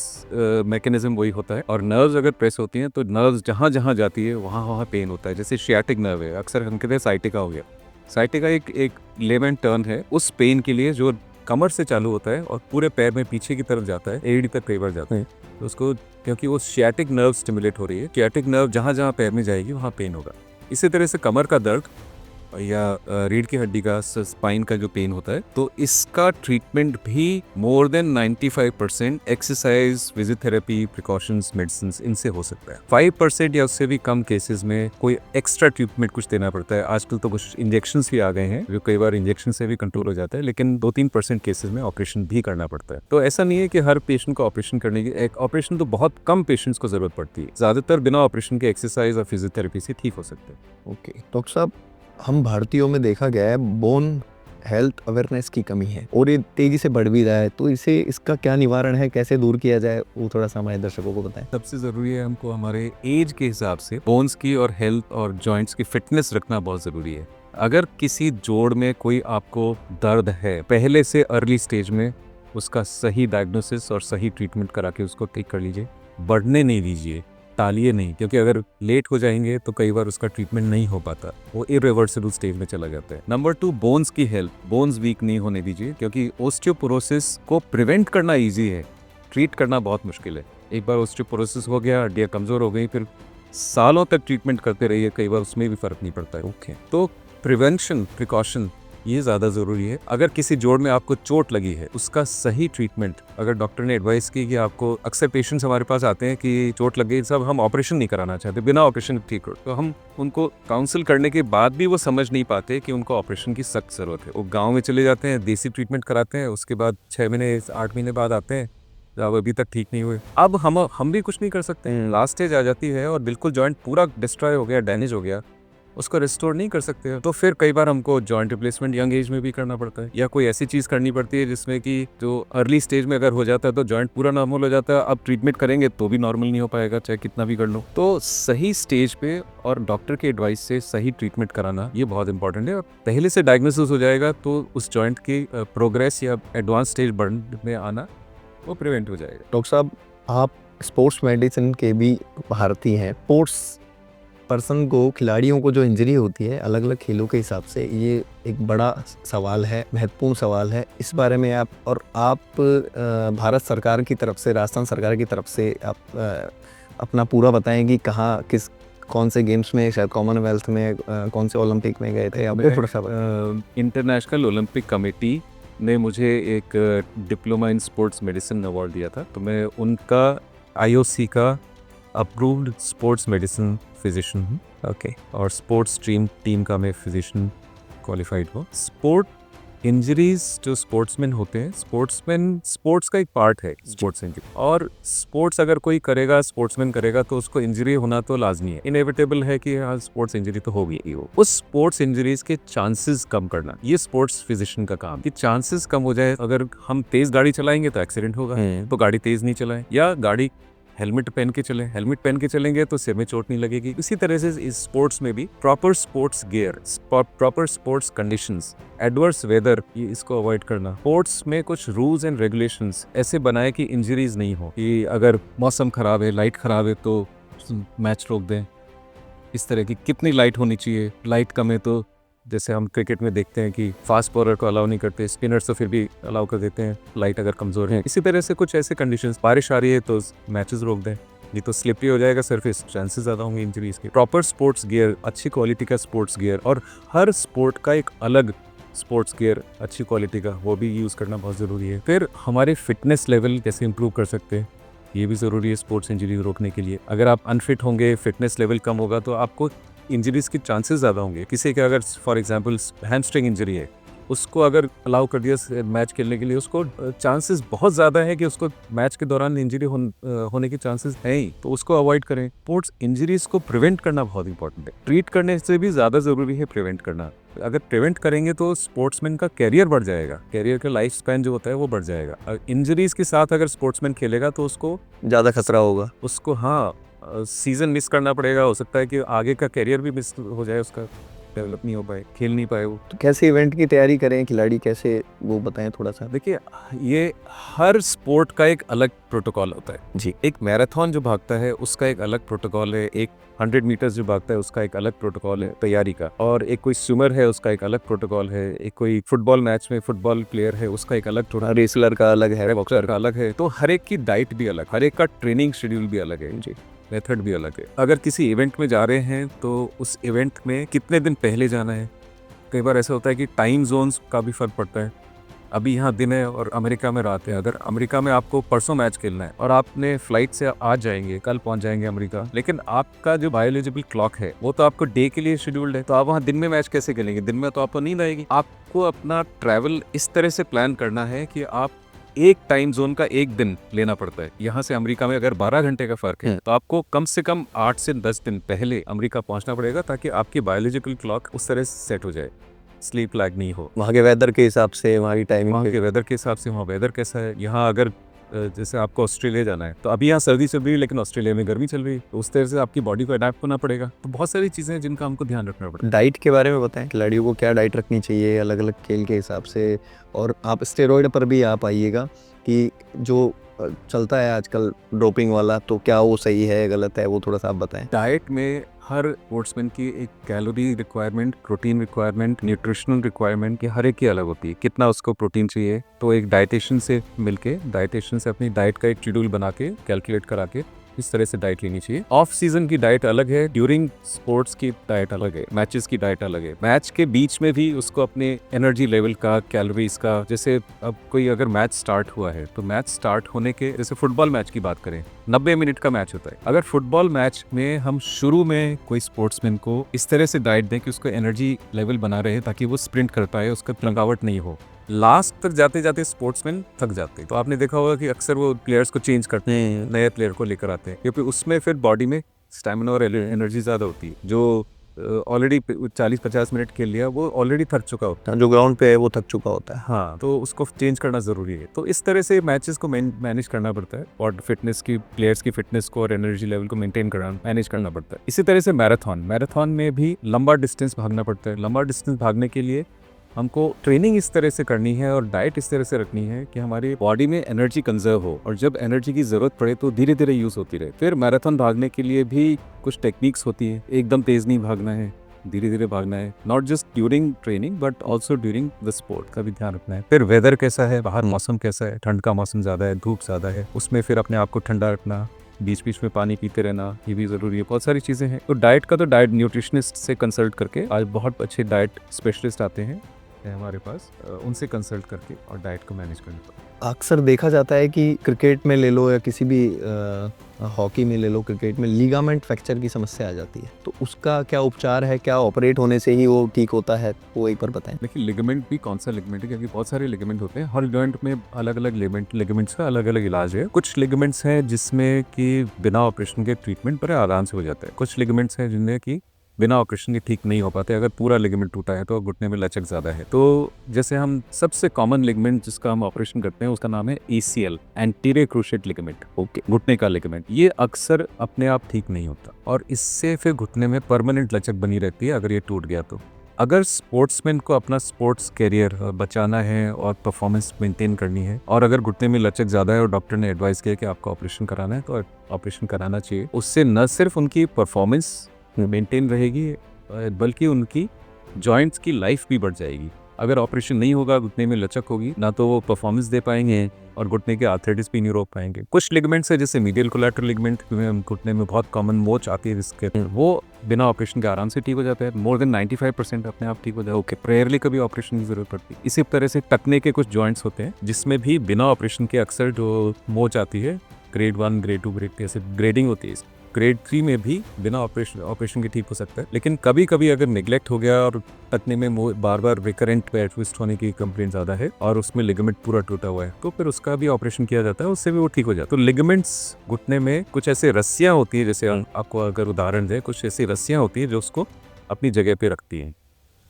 मैकेनिज्म वही होता है, और नर्व्स अगर प्रेस होती हैं तो नर्व्स जहाँ जहाँ जाती है वहाँ वहाँ पेन होता है। जैसे शियाटिक नर्व है, अक्सर हम कहते हैं साइटिका हो गया। साइटिका एक लेव एंड टर्न है उस पेन के लिए, जो कमर से चालू होता है और पूरे पैर में पीछे की तरफ जाता है, एड़ी तक कई बार जाता है। तो उसको, क्योंकि वो शियाटिक नर्व स्टिमुलेट हो रही है, शियाटिक नर्व जहाँ जहाँ पैर में जाएगी वहाँ पेन होगा। इसी तरह से कमर का दर्द या रीढ़ की हड्डी का, स्पाइन का जो पेन होता है, तो इसका ट्रीटमेंट भी more than 95% exercise, physiotherapy, precautions, medicine, इनसे हो सकता है। 5% या उससे भी कम केसेस में कोई एक्स्ट्रा ट्रीटमेंट कुछ देना पड़ता है। आजकल तो कुछ इंजेक्शंस भी आ गए हैं जो कई बार इंजेक्शन से भी कंट्रोल हो जाता है, लेकिन 2-3% केसेस में ऑपरेशन भी करना पड़ता है। तो ऐसा नहीं है कि हर पेशेंट को ऑपरेशन करने की, एक ऑपरेशन तो बहुत कम पेशेंट्स को जरूरत पड़ती है, ज्यादातर बिना ऑपरेशन के एक्सरसाइज और फिजियोथेरेपी से ठीक हो सकते हैं। ओके डॉक्टर साहब, हम भारतीयों में देखा गया है बोन हेल्थ अवेयरनेस की कमी है और ये तेजी से बढ़ भी रहा है, तो इसका क्या निवारण है, कैसे दूर किया जाए, वो थोड़ा सा हमारे दर्शकों को बताएं। सबसे जरूरी है हमको हमारे एज के हिसाब से बोन्स की और हेल्थ और जॉइंट्स की फिटनेस रखना बहुत जरूरी है। अगर किसी जोड़ में कोई आपको दर्द है, पहले से अर्ली स्टेज में उसका सही डायग्नोसिस और सही ट्रीटमेंट करा के उसको ठीक कर लीजिए, बढ़ने नहीं दीजिए। टालिए नहीं, क्योंकि अगर लेट हो जाएंगे तो कई बार उसका ट्रीटमेंट नहीं हो पाता, वो इरिवर्सिबल स्टेज में चला जाता है। नंबर 2, बोन्स की हेल्थ। बोन्स वीक नहीं होने दीजिए, क्योंकि ओस्टियोपोरोसिस को प्रिवेंट करना ईजी है, ट्रीट करना बहुत मुश्किल है। एक बार ओस्टियोपोरोसिस हो गया, हड्डियाँ कमज़ोर हो गई, फिर सालों तक ट्रीटमेंट करते रहिए, कई बार उसमें भी फ़र्क नहीं पड़ता है। ओके, तो प्रिवेंशन, प्रिकॉशन ये ज़्यादा ज़रूरी है। अगर किसी जोड़ में आपको चोट लगी है, उसका सही ट्रीटमेंट, अगर डॉक्टर ने एडवाइस की कि आपको, अक्सर पेशेंट्स हमारे पास आते हैं कि चोट लग गई, सब हम ऑपरेशन नहीं कराना चाहते, बिना ऑपरेशन ठीक हो, तो हम उनको काउंसिल करने के बाद भी वो समझ नहीं पाते कि उनको ऑपरेशन की सख्त ज़रूरत है। वो गाँव में चले जाते हैं, देसी ट्रीटमेंट कराते हैं, उसके बाद 6 महीने 8 महीने बाद आते हैं, अब अभी तक ठीक नहीं हुए। अब हम भी कुछ नहीं कर सकते हैं, लास्ट स्टेज आ जाती है और बिल्कुल जॉइंट पूरा डिस्ट्रॉय हो गया, डैमेज हो गया, उसको रिस्टोर नहीं कर सकते, तो फिर कई बार हमको जॉइंट रिप्लेसमेंट यंग एज में भी करना पड़ता है, या कोई ऐसी चीज़ करनी पड़ती है जिसमें कि जो अर्ली स्टेज में अगर हो जाता है तो जॉइंट पूरा नॉर्मल हो जाता है। अब ट्रीटमेंट करेंगे तो भी नॉर्मल नहीं हो पाएगा, चाहे कितना भी कर लो। तो सही स्टेज पे और डॉक्टर के एडवाइस से सही ट्रीटमेंट कराना ये बहुत इंपॉर्टेंट है। पहले से डायग्नोसिस हो जाएगा तो उस जॉइंट की प्रोग्रेस या एडवांस स्टेज बढ़ में आना वो प्रिवेंट हो जाएगा। डॉक्टर साहब, आप स्पोर्ट्स मेडिसिन के भी भारती हैं। स्पोर्ट्स पर्सन को, खिलाड़ियों को जो इंजरी होती है अलग अलग खेलों के हिसाब से, ये एक बड़ा सवाल है, महत्वपूर्ण सवाल है। इस बारे में आप भारत सरकार की तरफ से, राजस्थान सरकार की तरफ से आप अपना पूरा बताएं कि कौन से गेम्स में, शायद कॉमनवेल्थ में, कौन से ओलंपिक में गए थे? थोड़ा सा इंटरनेशनल ओलंपिक कमेटी ने मुझे एक diploma in sports medicine award दिया था, तो मैं उनका IOC का अप्रूव्ड स्पोर्ट्स मेडिसिन फिजिशियन हूँ। ओके, और स्पोर्ट्स टीम का मैं फिजिशियन क्वालिफाइड हूँ। स्पोर्ट इंजरीज जो स्पोर्ट्समैन होते हैं, स्पोर्ट्स का एक पार्ट है स्पोर्ट्स इंजरी, और स्पोर्ट्स अगर कोई करेगा, स्पोर्ट्समैन करेगा, तो उसको इंजरी होना तो लाजमी है, इनएविटेबल है कि हाँ स्पोर्ट्स इंजरी तो होगी ही हो। उस स्पोर्ट्स इंजरीज के चांसेस कम करना, ये स्पोर्ट्स फिजिशियन का काम, कि चांसेस कम हो जाए। अगर हम तेज गाड़ी चलाएंगे तो एक्सीडेंट होगा, तो गाड़ी तेज नहीं चलाएं, या गाड़ी हेलमेट पहन के चलें, हेलमेट पहन के चलेंगे तो सिर में चोट नहीं लगेगी। इसी तरह से इस स्पोर्ट्स में भी proper sports gear, proper sports conditions, adverse weather, ये इसको अवॉइड करना। स्पोर्ट्स में कुछ रूल्स एंड रेगुलेशंस ऐसे बनाए कि इंजरीज नहीं हो, कि अगर मौसम खराब है, लाइट खराब है तो मैच रोक दें, इस तरह की कितनी लाइट होनी चाहिए, लाइट कम है तो जैसे हम क्रिकेट में देखते हैं कि फास्ट बॉलर को अलाउ नहीं करते, स्पिनर्स तो फिर भी अलाउ कर देते हैं लाइट अगर कमज़ोर है। इसी तरह से कुछ ऐसे कंडीशंस, बारिश आ रही है तो मैचेस रोक दें, नहीं तो स्लिपरी हो जाएगा सरफेस, चांसेस ज़्यादा होंगे इंजरीज के। प्रॉपर स्पोर्ट्स गियर, अच्छी क्वालिटी का स्पोर्ट्स गियर, और हर स्पोर्ट का एक अलग स्पोर्ट्स गियर अच्छी क्वालिटी का, वो भी यूज़ करना बहुत ज़रूरी है। फिर हमारे फिटनेस लेवल कैसे इंप्रूव कर सकते हैं, ये भी ज़रूरी है स्पोर्ट्स इंजरी रोकने के लिए। अगर आप अनफिट होंगे, फिटनेस लेवल कम होगा, तो आपको इंजरीज के चांसेस ज़्यादा होंगे। किसी का अगर फॉर एग्जांपल हैमस्ट्रिंग इंजरी है, उसको अगर अलाउ कर दिया मैच खेलने के लिए, उसको चांसेस बहुत ज़्यादा है कि उसको मैच के दौरान इंजरी होने के चांसेस हैं ही, तो उसको अवॉइड करें। स्पोर्ट्स इंजरीज को प्रिवेंट करना बहुत इंपॉर्टेंट है, ट्रीट करने से भी ज़्यादा ज़रूरी है प्रिवेंट करना। अगर प्रिवेंट करेंगे तो स्पोर्ट्समैन का कैरियर बढ़ जाएगा, कैरियर का लाइफ स्पैन जो होता है वो बढ़ जाएगा। इंजरीज के साथ अगर स्पोर्ट्समैन खेलेगा तो उसको ज़्यादा खतरा होगा, उसको सीजन मिस करना पड़ेगा, हो सकता है कि आगे का कैरियर भी मिस हो जाए, उसका डेवलप नहीं हो पाए, खेल नहीं पाए वो। तो कैसे इवेंट की तैयारी करें खिलाड़ी, कैसे वो बताएं थोड़ा सा? देखिए, ये हर स्पोर्ट का एक अलग प्रोटोकॉल होता है जी। एक मैराथन जो भागता है उसका एक अलग प्रोटोकॉल है, एक 100 मीटर्स जो भागता है उसका एक अलग प्रोटोकॉल है तैयारी का, और एक कोई स्विमर है उसका एक अलग प्रोटोकॉल है, एक कोई फुटबॉल मैच में फुटबॉल प्लेयर है उसका एक अलग प्रोटोकॉल, रेसलर का अलग है, बॉक्सर का अलग है। तो हर एक की डाइट भी अलग, हर एक का ट्रेनिंग शेड्यूल भी अलग है जी, मेथड भी अलग है। अगर किसी इवेंट में जा रहे हैं तो उस इवेंट में कितने दिन पहले जाना है, कई बार ऐसा होता है कि टाइम जोन्स का भी फर्क पड़ता है। अभी यहाँ दिन है और अमेरिका में रात है, अगर अमेरिका में आपको परसों मैच खेलना है और आपने फ्लाइट से आज जाएंगे, कल पहुँच जाएंगे अमेरिका, लेकिन आपका जो बायोलॉजिकल क्लॉक है वो तो आपको डे के लिए शेड्यूल्ड है, तो आप वहाँ दिन में मैच कैसे खेलेंगे? दिन में तो आपको नींद आएगी। आपको अपना ट्रैवल इस तरह से प्लान करना है कि आप एक टाइम जोन का एक दिन लेना पड़ता है। यहाँ से अमेरिका में अगर 12 घंटे का फर्क है तो आपको कम से कम 8 से 10 दिन पहले अमेरिका पहुँचना पड़ेगा, ताकि आपकी बायोलॉजिकल क्लॉक उस तरह से सेट हो जाए, स्लीप लैग नहीं हो। वहाँ के वेदर के हिसाब से, वहाँ की टाइमिंग, वहाँ के वेदर के हिसाब से, वहाँ वेदर कैसा है। यहाँ अगर जैसे आपको ऑस्ट्रेलिया जाना है तो अभी यहाँ सर्दी चल रही है लेकिन ऑस्ट्रेलिया में गर्मी चल रही है, तो उस तरह से आपकी बॉडी को अडेप्ट होना पड़ेगा। तो बहुत सारी चीज़ें हैं जिनका हमको ध्यान रखना पड़ेगा। डाइट के बारे में बताएं, खिलाड़ियों को क्या डाइट रखनी चाहिए अलग अलग खेल के हिसाब से? और आप स्टेरॉइड पर भी आप आइएगा कि जो चलता है आजकल डोपिंग वाला, तो क्या वो सही है गलत है वो थोड़ा सा आप बताएं। डाइट में हर स्पोर्ट्समैन की एक calorie requirement, protein requirement, nutritional requirement, ये हर एक की अलग होती है। कितना उसको प्रोटीन चाहिए, तो एक डाइटिशियन से मिलके, डाइटिशियन से अपनी डाइट का एक शेड्यूल बना के, कैलकुलेट करा के इस तरह से डाइट लेनी चाहिए। ऑफ सीजन की डाइट अलग है, ड्यूरिंग स्पोर्ट्स की डाइट अलग है, मैचेस की डाइट अलग है। मैच के बीच में भी उसको अपने एनर्जी लेवल का, कैलोरीज का, जैसे अब कोई अगर मैच स्टार्ट हुआ है तो मैच स्टार्ट होने के, जैसे फुटबॉल मैच की बात करें, 90 मिनट का मैच होता है। अगर फुटबॉल मैच में हम शुरू में कोई स्पोर्ट्समैन को इस तरह से डाइट दें कि उसको एनर्जी लेवल बना रहे ताकि वो स्प्रिंट कर पाए, उसका थकावट नहीं हो, लास्ट तक जाते जाते स्पोर्ट्समैन थक जाते हैं। तो आपने देखा होगा कि अक्सर वो प्लेयर्स को चेंज करते हैं, नए प्लेयर को लेकर आते हैं, क्योंकि उसमें फिर बॉडी में स्टैमिना और एनर्जी ज़्यादा होती है। जो ऑलरेडी 40-50 मिनट खेल लिया वो ऑलरेडी थक चुका होता है, जो ग्राउंड पे है वो थक चुका होता है। हाँ, तो उसको चेंज करना ज़रूरी है। तो इस तरह से मैचेस को मैनेज करना पड़ता है, और फिटनेस की, प्लेयर्स की फिटनेस को और एनर्जी लेवल को मेंटेन करना, मैनेज करना पड़ता है। इसी तरह से मैराथन में भी लंबा डिस्टेंस भागना पड़ता है। लंबा डिस्टेंस भागने के लिए हमको ट्रेनिंग इस तरह से करनी है और डाइट इस तरह से रखनी है कि हमारी बॉडी में एनर्जी कंजर्व हो, और जब एनर्जी की ज़रूरत पड़े तो धीरे धीरे यूज़ होती रहे। फिर मैराथन भागने के लिए भी कुछ टेक्निक्स होती है, एकदम तेज़ नहीं भागना है, धीरे धीरे भागना है, not just during training but also during the sport का भी ध्यान रखना है। फिर वेदर कैसा है, बाहर मौसम कैसा है, ठंड का मौसम ज़्यादा है, धूप ज़्यादा है, उसमें फिर अपने आप को ठंडा रखना, बीच बीच में पानी पीते रहना, ये भी ज़रूरी है। बहुत सारी चीज़ें हैं। तो डाइट का, तो डाइट न्यूट्रिशनिस्ट से कंसल्ट करके, आज बहुत अच्छे डाइट स्पेशलिस्ट आते हैं हमारे पास, उनसे कंसल्ट करके और डाइट को मैनेज करना पड़ता है। अक्सर देखा जाता है कि क्रिकेट में ले लो या किसी भी हॉकी में ले लो, क्रिकेट में लीगामेंट फ्रैक्चर की समस्या आ जाती है, तो उसका क्या उपचार है, क्या ऑपरेट होने से ही वो ठीक होता है, वो एक बार बताएं। देखिए, लिगामेंट भी कौन सा लिगामेंट है, क्योंकि बहुत सारे लिगामेंट होते हैं, हर जॉइंट में अलग अलग लिगामेंट्स का अलग अलग इलाज है। कुछ लिगामेंट्स हैं जिसमें कि बिना ऑपरेशन के ट्रीटमेंट पर आराम से हो जाता है। कुछ लिगामेंट्स हैं जिनमें कि बिना ऑपरेशन के ठीक नहीं हो पाते। अगर पूरा लिगामेंट टूटा है तो घुटने में लचक ज़्यादा है। तो जैसे हम सबसे कॉमन लिगामेंट जिसका हम ऑपरेशन करते हैं उसका नाम है ACL, anterior cruciate ligament. Okay, घुटने का लिगामेंट, ये अक्सर अपने आप ठीक नहीं होता, और इससे फिर घुटने में परमानेंट लचक बनी रहती है अगर ये टूट गया तो। अगर स्पोर्ट्समैन को अपना स्पोर्ट्स कैरियर बचाना है और परफॉर्मेंस मेंटेन करनी है, और अगर घुटने में लचक ज़्यादा है और डॉक्टर ने एडवाइस किया कि आपको ऑपरेशन कराना है, तो ऑपरेशन कराना चाहिए। उससे न सिर्फ उनकी परफॉर्मेंस मेंटेन रहेगी बल्कि उनकी जॉइंट्स की लाइफ भी बढ़ जाएगी। अगर ऑपरेशन नहीं होगा, घुटने में लचक होगी, ना तो वो परफॉर्मेंस दे पाएंगे और घुटने के आर्थराइटिस भी नहीं रोक पाएंगे। कुछ लिगामेंट्स है जैसे मीडियल कोलैटरल लिगामेंट, घुटने में बहुत कॉमन मोच आती है जिसके, वो बिना ऑपरेशन के आराम से ठीक हो जाता है। मोर देन 95% अपने आप ठीक हो जाए। ओके, प्रेयरली कभी ऑपरेशन की जरूरत पड़ती है। इसी तरह से टकने के कुछ जॉइंट्स होते हैं जिसमें भी बिना ऑपरेशन के अक्सर जो मोच आती है, ग्रेड 1, ग्रेड 2, ग्रेड 3 ऐसे ग्रेडिंग होती है। ग्रेड 3 में भी बिना ऑपरेशन के ठीक हो सकता है। लेकिन कभी कभी अगर नेग्लेक्ट हो गया और टकने में बार बार रिकरेंट पैर ट्विस्ट होने की कंप्लेंट ज़्यादा है और उसमें लिगामेंट पूरा टूटा हुआ है, तो फिर उसका भी ऑपरेशन किया जाता है, उससे भी वो ठीक हो जाता है। तो लिगामेंट्स, घुटने में कुछ ऐसे रस्सियाँ होती है, जैसे आपको अगर उदाहरण दें, कुछ ऐसी रस्सियाँ होती है जो उसको अपनी जगह पे रखती हैं,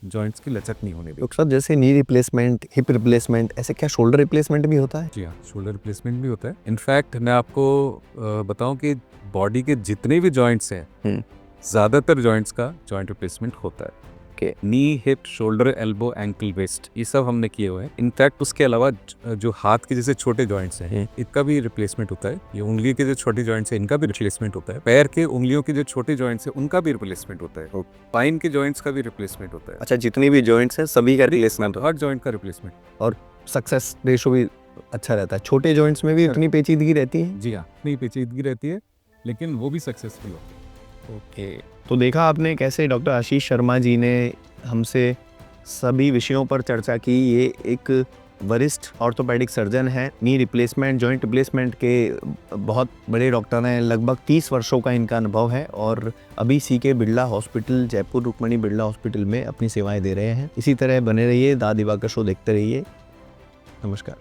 जॉइंट्स की लचक नहीं होने देती। डॉक्टर साहब, जैसे नी रिप्लेसमेंट, हिप रिप्लेसमेंट, ऐसे क्या शोल्डर रिप्लेसमेंट भी होता है? जी हाँ, शोल्डर रिप्लेसमेंट भी होता है। इनफैक्ट मैं आपको बताऊं कि बॉडी के जितने भी जॉइंट्स हैं, ज़्यादातर जॉइंट्स का जॉइंट रिप्लेसमेंट होता है। Knee, hip, shoulder, elbow, ankle, wrist, ये सब हमने किए हुए हैं। इनफैक्ट उसके अलावा जो हाथ के जैसे छोटे जॉइंट्स हैं, इनका भी रिप्लेसमेंट होता है। ये उंगली के जो छोटे जॉइंट्स हैं, इनका भी रिप्लेसमेंट होता है। पैर के उंगलियों के जो छोटे जॉइंट्स हैं, उनका भी रिप्लेसमेंट होता है। स्पाइन के जॉइंट्स का भी रिप्लेसमेंट होता है। अच्छा, जितनी भी जॉइंट्स हैं सभी का रिप्लेसमेंट, हर जॉइंट का रिप्लेसमेंट, और सक्सेस रेशो भी अच्छा रहता है। छोटे जॉइंट्स में भी उतनी पेचीदगी रहती है? जी हाँ, इतनी पेचीदगी रहती है, लेकिन वो भी सक्सेसफुल होती है। ओके, तो देखा आपने कैसे डॉक्टर आशीष शर्मा जी ने हमसे सभी विषयों पर चर्चा की। ये एक वरिष्ठ ऑर्थोपेडिक सर्जन हैं, नी रिप्लेसमेंट, जॉइंट रिप्लेसमेंट के बहुत बड़े डॉक्टर हैं। लगभग 30 वर्षों का इनका अनुभव है और अभी CK Birla hospital, Jaipur Rukmani Birla hospital में अपनी सेवाएं दे रहे हैं। इसी तरह बने रहिए, दा दिवाकर शो देखते रहिए। नमस्कार।